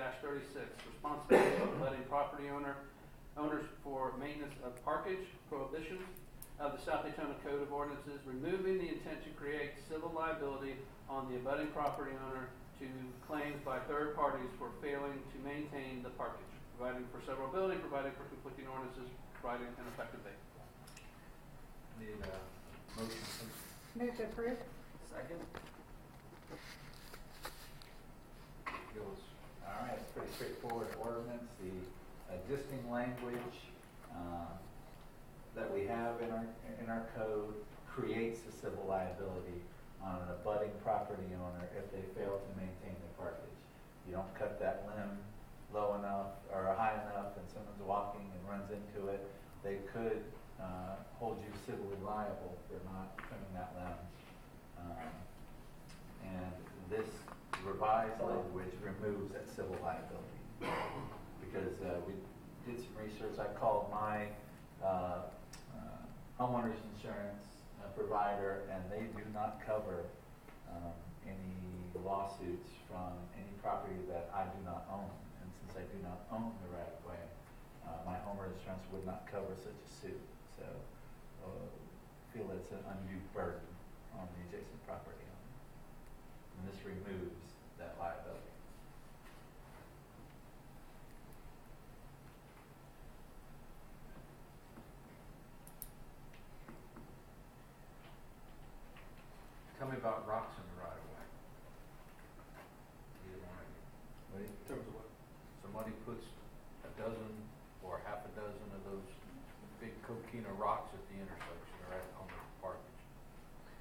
responsibility of letting property owners for maintenance of parkage prohibitions of the South Daytona Code of Ordinances, removing the intent to create civil liability on the abutting property owner to claims by third parties for failing to maintain the parkage, providing for severability, providing for conflicting ordinances, providing an effective date. Need a motion, please. Move to approve. Second. Gillis. All right, it's pretty straightforward ordinance. The existing language that we have in our code creates a civil liability on an abutting property owner if they fail to maintain their parkage. You don't cut that limb low enough or high enough and someone's walking and runs into it, they could hold you civilly liable for not trimming that limb. And this revised language removes that civil liability. Because we did some research, I called my homeowner's insurance provider, and they do not cover any lawsuits from any property that I do not own. And since I do not own the right of way, my homeowner's insurance would not cover such a suit. So I feel it's an undue burden on the adjacent property owner. And this removes that liability. Tell me about rocks in the right of way. Either one of you. In terms of what? Somebody puts a dozen or half a dozen of those big coquina rocks at the intersection or at on the parkage.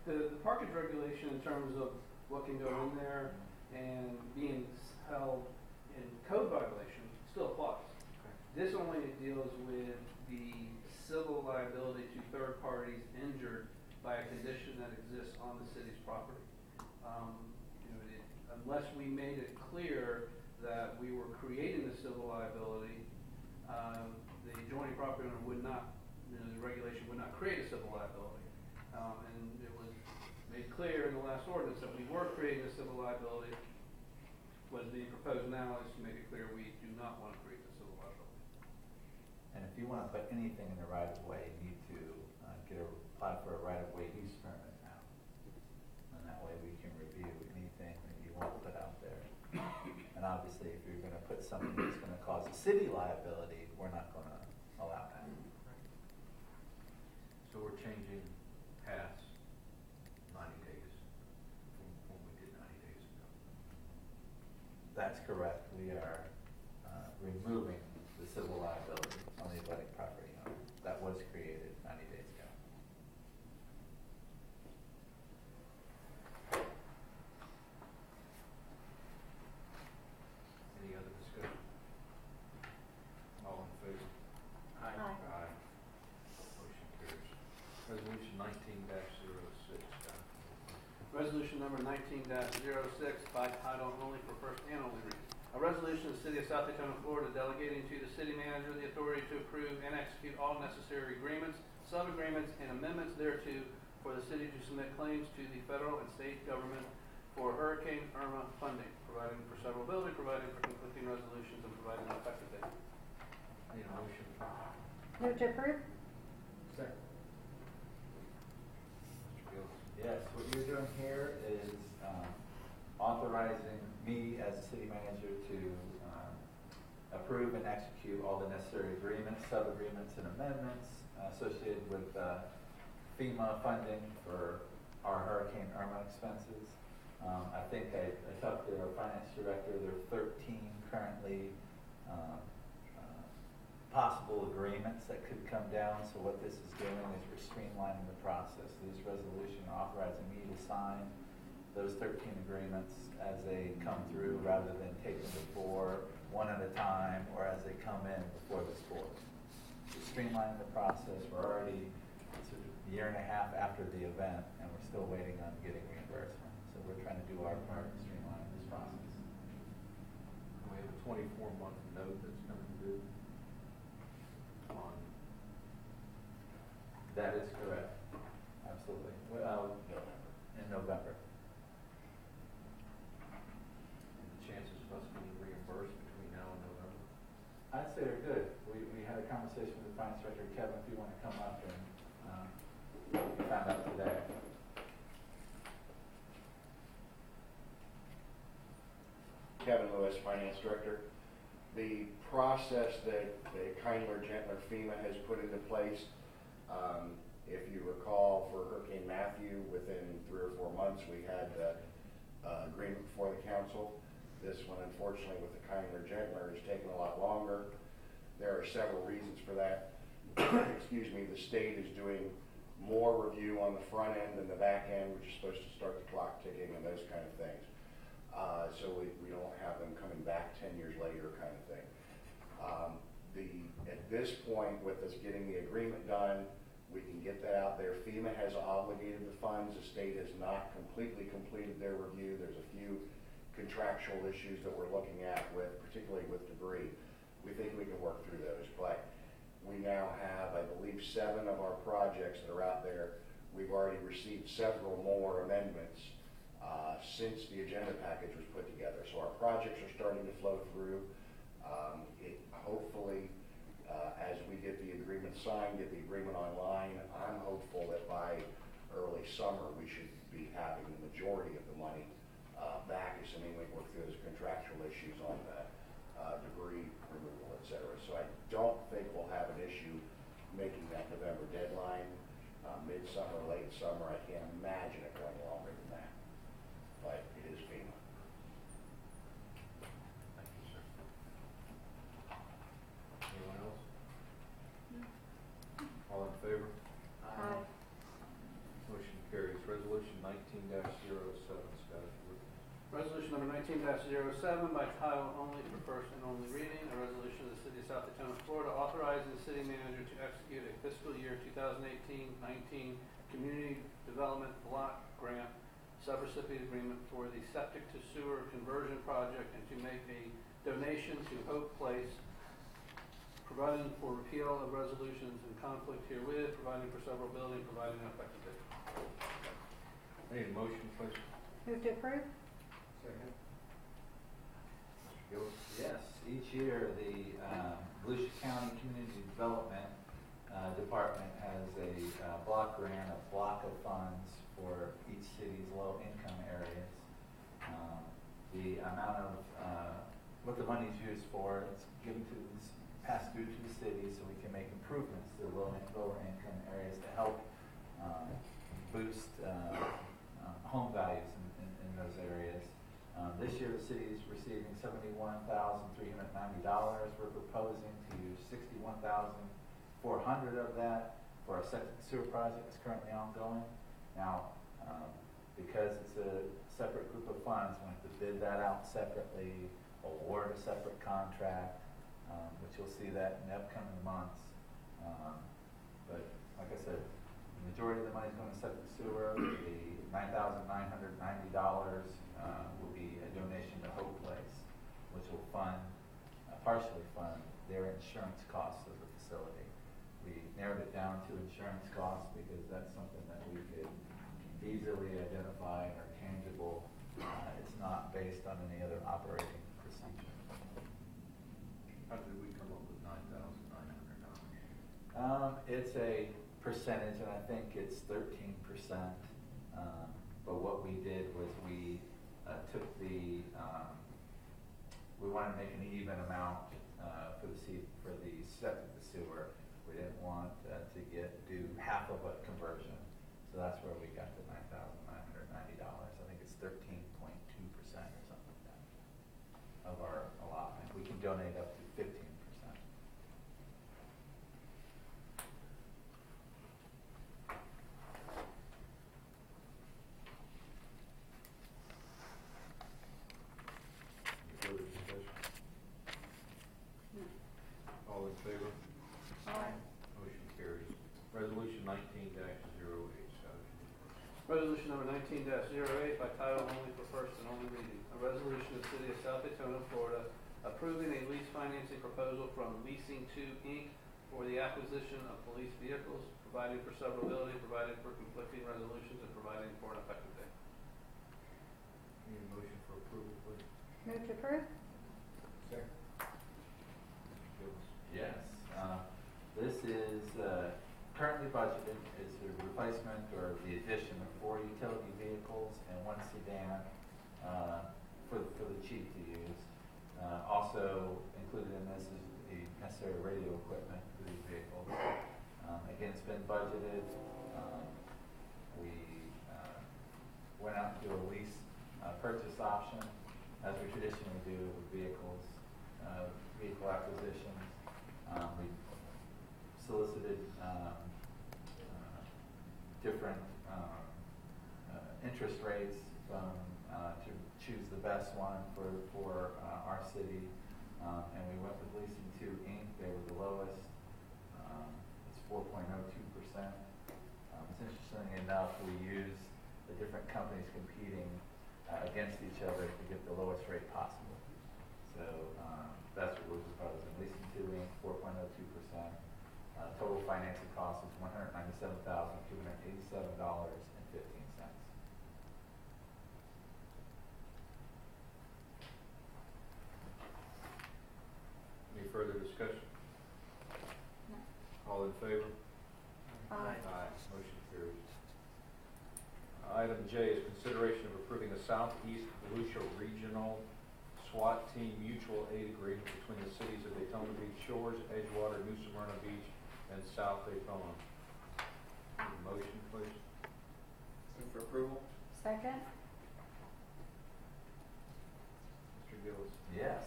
The parkage regulation in terms of what can go in there and being held in code violation still applies. Okay. This only deals with the civil liability to third parties injured by a condition that exists on the city's property. Unless we made it clear that we were creating the civil liability, the adjoining property owner would not, the regulation would not create a civil liability. And it was made clear in the last ordinance that we were creating a civil liability. What's being proposed now is to make it clear we do not want to create a civil liability. And if you want to put anything in the right of way, you need to apply for a right of way use permit now. And that way we can review anything that you want to put out there. And obviously, if you're going to put something that's going to cause a city liability, we're not going to allow that. So we're changing past 90 days from when we did 90 days ago. That's correct. We are removing the civil liability on the abutting property owner that was created 90 days ago. Any other discussion? All in favor? Aye. Aye. Motion carries. Resolution 19-06, Scott. Resolution number 19-06 by title only for first and only reading. A resolution of the City of South Daytona, Florida, delegating to the city manager the authority to approve and execute all necessary agreements, sub-agreements, and amendments thereto for the city to submit claims to the federal and state government for Hurricane Irma funding, providing for severability, providing for conflicting resolutions, and providing an effective date. Need a motion? Move to approve? Second. Mr. Gills? Yes, what you're doing here is authorizing me as city manager to approve and execute all the necessary agreements, sub-agreements, and amendments associated with FEMA funding for our Hurricane Irma expenses. I think I talked to our finance director. There are 13 currently possible agreements that could come down. So what this is doing is we're streamlining the process. This resolution authorizing me to sign those 13 agreements as they come through rather than taking the four one at a time or as they come in before this board. Streamlining the process. We're already a year and a half after the event and we're still waiting on getting reimbursement. So we're trying to do our part in streamlining this process. And we have a 24-month note that's coming due on. That is correct. Absolutely. Well, in November. And the chances of us getting reimbursed between now and November? I'd say they're good. We had a conversation with the finance director, Kevin, if you want to come up and we found out today. Kevin Lewis, Finance Director. The process that the Kindler Gentler FEMA has put into place, if you recall, for Hurricane Matthew, within 3 or 4 months, we had agreement before the council. This one, unfortunately, with the Kindler Gentler, is taking a lot longer. There are several reasons for that. Excuse me, the state is doing more review on the front end than the back end, which is supposed to start the clock ticking and those kind of things. So we don't have them coming back 10 years later kind of thing. At this point, with us getting the agreement done, we can get that out there. FEMA has obligated the funds. The state has not completely completed their review. There's a few contractual issues that we're looking at with, particularly with debris. We think we can work through those, but we now have, I believe, 7 of our projects that are out there. We've already received several more amendments since the agenda package was put together. So our projects are starting to flow through. Hopefully, as we get the agreement signed, get the agreement online, I'm hopeful that by early summer we should be having the majority of the money back, assuming we work through those contractual issues on the debris removal, et cetera. So I don't think we'll have an issue making that November deadline. Midsummer, late summer, I can't imagine it going longer than that. But it is FEMA. Thank you, sir. Anyone else? All in favor? Aye. Motion carries. Resolution 19-07, Scott. Resolution number 19-07 by title only for first and only reading. A resolution of the City of South Daytona, Florida, authorizing the city manager to execute a fiscal year 2018-19 Community Development Block Grant subrecipient agreement for the septic to sewer conversion project and to make a donation to Hope Place, providing for repeal of resolutions in conflict herewith, providing for severability, and providing an effective date. I need a motion, please. Move to approve? Second. Mr. Gillis? Yes, each year the Volusia County Community Development Department has a block grant, a block of funds for each city's low-income areas. The amount of what the money is used for, it's given to passed through to the city so we can make improvements to the lower income areas to help boost home values in those areas. This year, the city is receiving $71,390. We're proposing to use $61,400 of that for our septic sewer project that's currently ongoing. Now, because it's a separate group of funds, we have to bid that out separately, award a separate contract, which you'll see that in the upcoming months. But like I said, the majority of the money is going to septic sewer. The $9,990 will be a donation to Hope Place, which will partially fund their insurance costs of the facility. We narrowed it down to insurance costs because that's something that we could easily identify and are tangible. It's not based on any other operating procedure. How did we come up with $9,900? It's a percentage, and I think it's 13%. But what we did was we took we wanted to make an even amount for the septic to sewer. We didn't want to do half of a conversion, so that's where we got the $9,990. I think it's 13.2% or something like that of our allotment. We can donate up to 15%. Any further discussion? All in favor? Aye. Motion carries. Resolution 19-08. Resolution number 19-08 by title only for first and only reading. A resolution of the City of South Daytona, Florida, approving a lease financing proposal from Leasing 2 Inc. for the acquisition of police vehicles, providing for severability, providing for conflicting resolutions, and providing for an effective date. Need a motion for approval, please. Move to approve? Second. Mr. Gillis? Yes. This is currently budgeted. It's a replacement or the addition of 4 utility vehicles and 1 sedan for the chief to use. Also included in this is the necessary radio equipment for these vehicles. Again, it's been budgeted. We went out to do a lease purchase option, as we traditionally do with vehicles, vehicle acquisitions. We solicited different interest rates to choose the best one for our city, and we went with Leasing 2 Inc. They were the lowest. It's 4.02%. It's interesting enough, we used the different companies competing against each other to get the lowest rate possible. So that's what we're proposing. Leasing 2 Inc. 4.02%. Total financing cost is $197,287.15. Any further discussion? No. All in favor? Aye. Motion carries. Item J is consideration of approving a Southeast Volusia Regional SWAT Team Mutual Aid Agreement between the cities of Daytona Beach Shores, Edgewater, New Smyrna Beach, and South Daytona. Need a motion, please. Move for approval? Second? Mr. Gillis? Yes.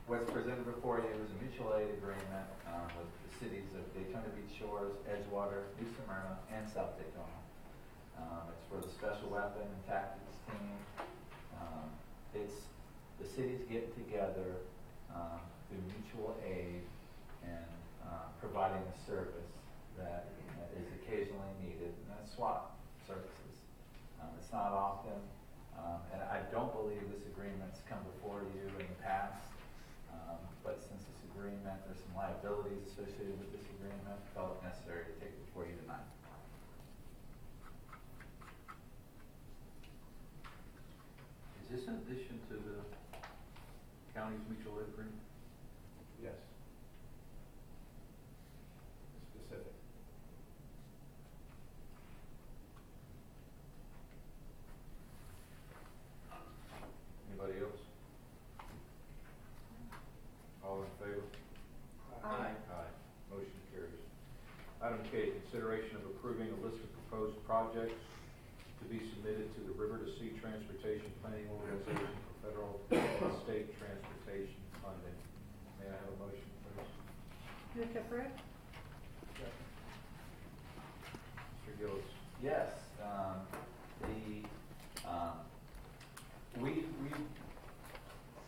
What's presented before you is a mutual aid agreement with the cities of Daytona Beach Shores, Edgewater, New Smyrna, and South Daytona. It's for the Special Weapon and Tactics Team. It's the cities get together through mutual aid and providing a service that is occasionally needed, and that's SWAT services. It's not often, and I don't believe this agreement's come before you in the past, but since this agreement. There's some liabilities associated with this agreement. Felt it necessary to take it before you tonight. Is this in addition to the county's mutual aid agreement? Yes. Specific. Anybody else? All in favor? Aye. Aye. Motion carries. Item K, consideration of approving a list of proposed projects to be submitted to the River to Sea Transportation Planning Organization for federal and state transportation funding. May I have a motion, please? Move to approve? Mr. Gillis. Yes, we've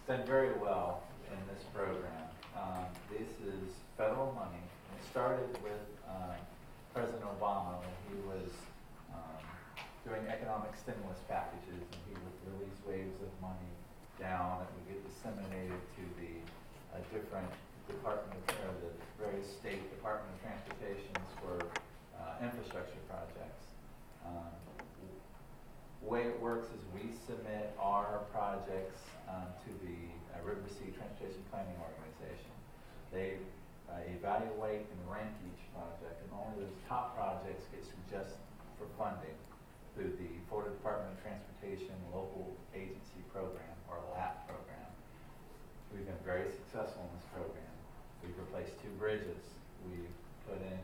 done very well in this program. This is federal money. It started with President Obama when he was doing economic stimulus packages, and he would release waves of money down that would get disseminated to the different departments, or the various state Department of Transportations for infrastructure projects. The way it works is we submit our projects to the River Sea Transportation Planning Organization. They evaluate and rank each project, and only those top projects get suggested for funding through the Florida Department of Transportation Local Agency Program, or LAP program. We've been very successful in this program. We've replaced 2 bridges. We've put in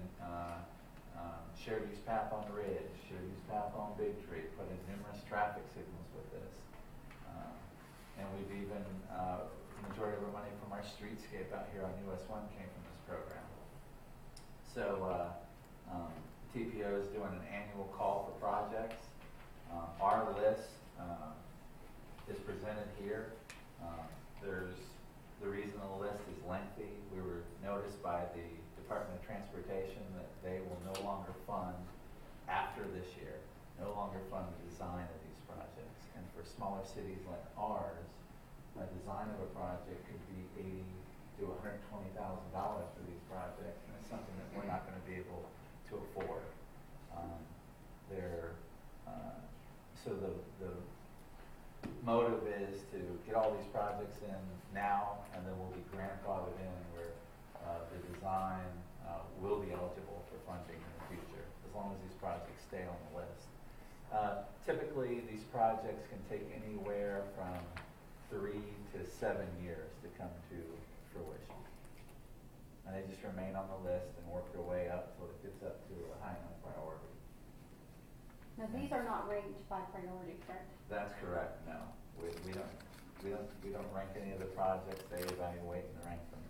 shared use path on Ridge, shared use path on Big Tree, put in numerous traffic signals with this. And we've even, the majority of our money from our streetscape out here on US 1 came from this program. So TPO is doing an annual call for projects. Our list is presented here. The reason the list is lengthy, we were noticed by the Department of Transportation that they will no longer fund, after this year, no longer fund the design of these projects. And for smaller cities like ours, a design of a project could be $80,000 to $120,000 for these projects, and it's something that we're not going to be able to afford. So the motive is to get all these projects in now, and then we'll be grandfathered in where the design will be eligible for funding in the future, as long as these projects stay on the list. Typically, these projects can take anywhere from 3 to 7 years to come to fruition. And they just remain on the list and work their way up until it gets up to a high enough priority. Now, these are not ranked by priority, correct? That's correct. No, we don't rank any of the projects. They evaluate and rank them.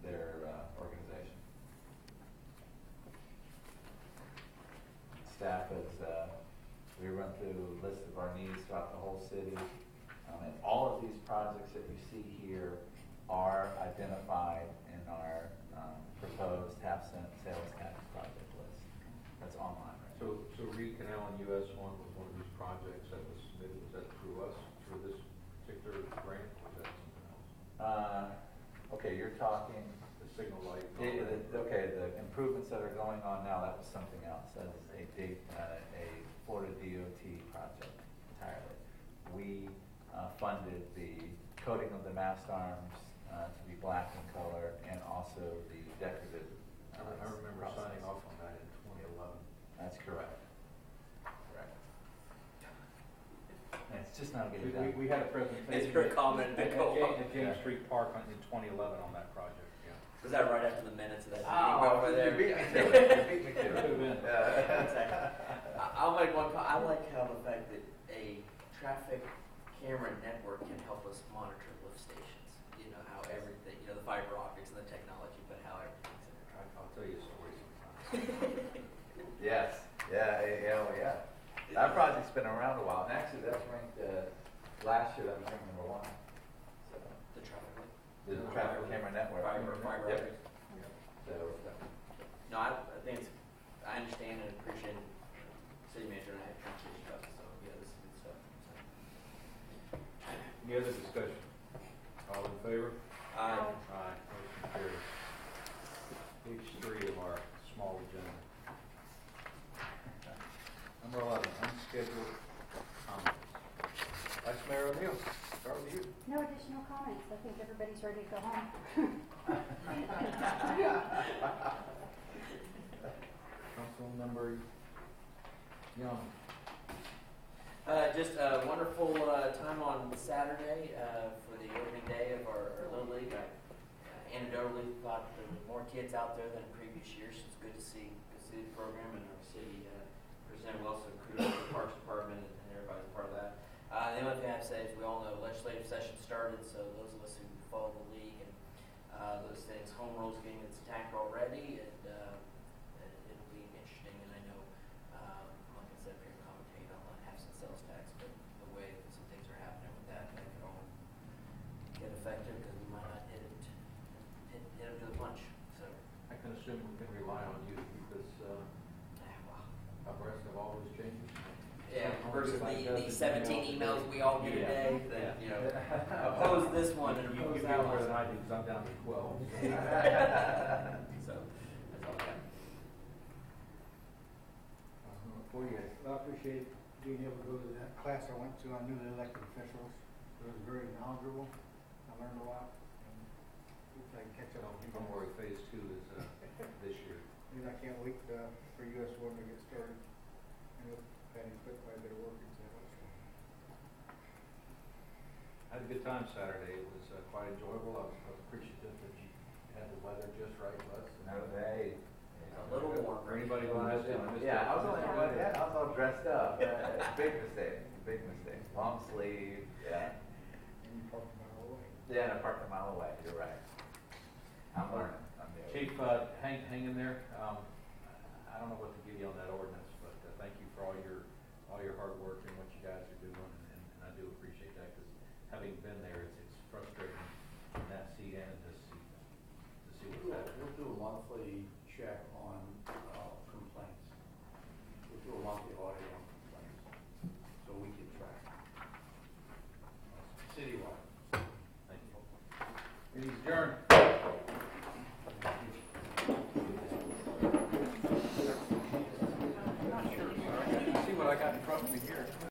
Their organization. Staff has we run through a list of our needs throughout the whole city, and all of these projects that you see here are identified in our proposed sales tax project list. That's online. Right? So Reed Canal and US 1 was one of these projects that was submitted. Was that through us, through this particular grant, or was that something else? Okay, you're talking the signal light. Okay, the improvements that are going on now, that was something else. That was a Florida DOT project entirely. We funded the coating of the mast arms to be black in color, and also the decorative. I remember signing off on that in 2011. That's correct. And it's just not getting done. We had a presentation. It's her comment to go on. At James Street Park in 2011 on that project. Yeah. Was that right after the minutes of that Oh, meeting over there? you beat me to it. You beat me to it. I'll make one comment. I like how the fact that a traffic camera network can help us monitor lift stations. You know, how everything, the fiber optics and the technology, but how everything's intertwined. I'll tell you a story sometime. Yes. Yeah. That project's been around a while, and actually that's ranked, last year that was ranked number 1. So, The traffic light? the traffic camera network. Fiber Yep. optics. So, No, I think I understand and appreciate city manager and I had conversations about this, so yeah, this is good stuff. Any other discussion? All in favor? Aye. Aye. comments. I think everybody's ready to go home. Councilmember Young. Just a wonderful time on Saturday for the opening day of our Little League. Anecdotally thought there were more kids out there than previous years. It's good to see the program and our city presented well. So kudos to the Parks Department and everybody's part of that. The only thing I have to say is we all know legislative session started, so those of us who follow the league and those things, home rules getting its attack already, and it'll be interesting. And I know, like I said, if you're commentating on absent sales tax, but the way that some things are happening with that could all get affected because we might not hit them to the punch. So I can assume we can rely on you because abreast of all those changes. yeah, versus the 17 emails we all get a day that, you know, oppose this one and You oppose do that more one. than I do because I'm down to 12. So, that's all I got. For you. Well, I appreciate being able to go to that class I went to on newly elected officials. It was very knowledgeable. I learned a lot. And hopefully I can catch up on people. Don't worry, phase 2 is this year. And I can't wait for US 1 to get started. And we'll kind of put quite a bit of work into it. I had a good time Saturday. It was quite enjoyable. I was appreciative that you had the weather just right for us. Hey. A little warm. For anybody who missed it, Yeah, I was all dressed up. Big mistake. Long sleeve. Yeah. And you parked a mile away. Yeah, and I parked a mile away. You're right. I'm learning. I'm new. Chief, hang in there. I don't know what to give you on that ordinance, but thank you for all your hard work and what you guys are doing, and I do appreciate that because having been there, it's frustrating in that seat and in this seat to see what's happening. We'll do a monthly check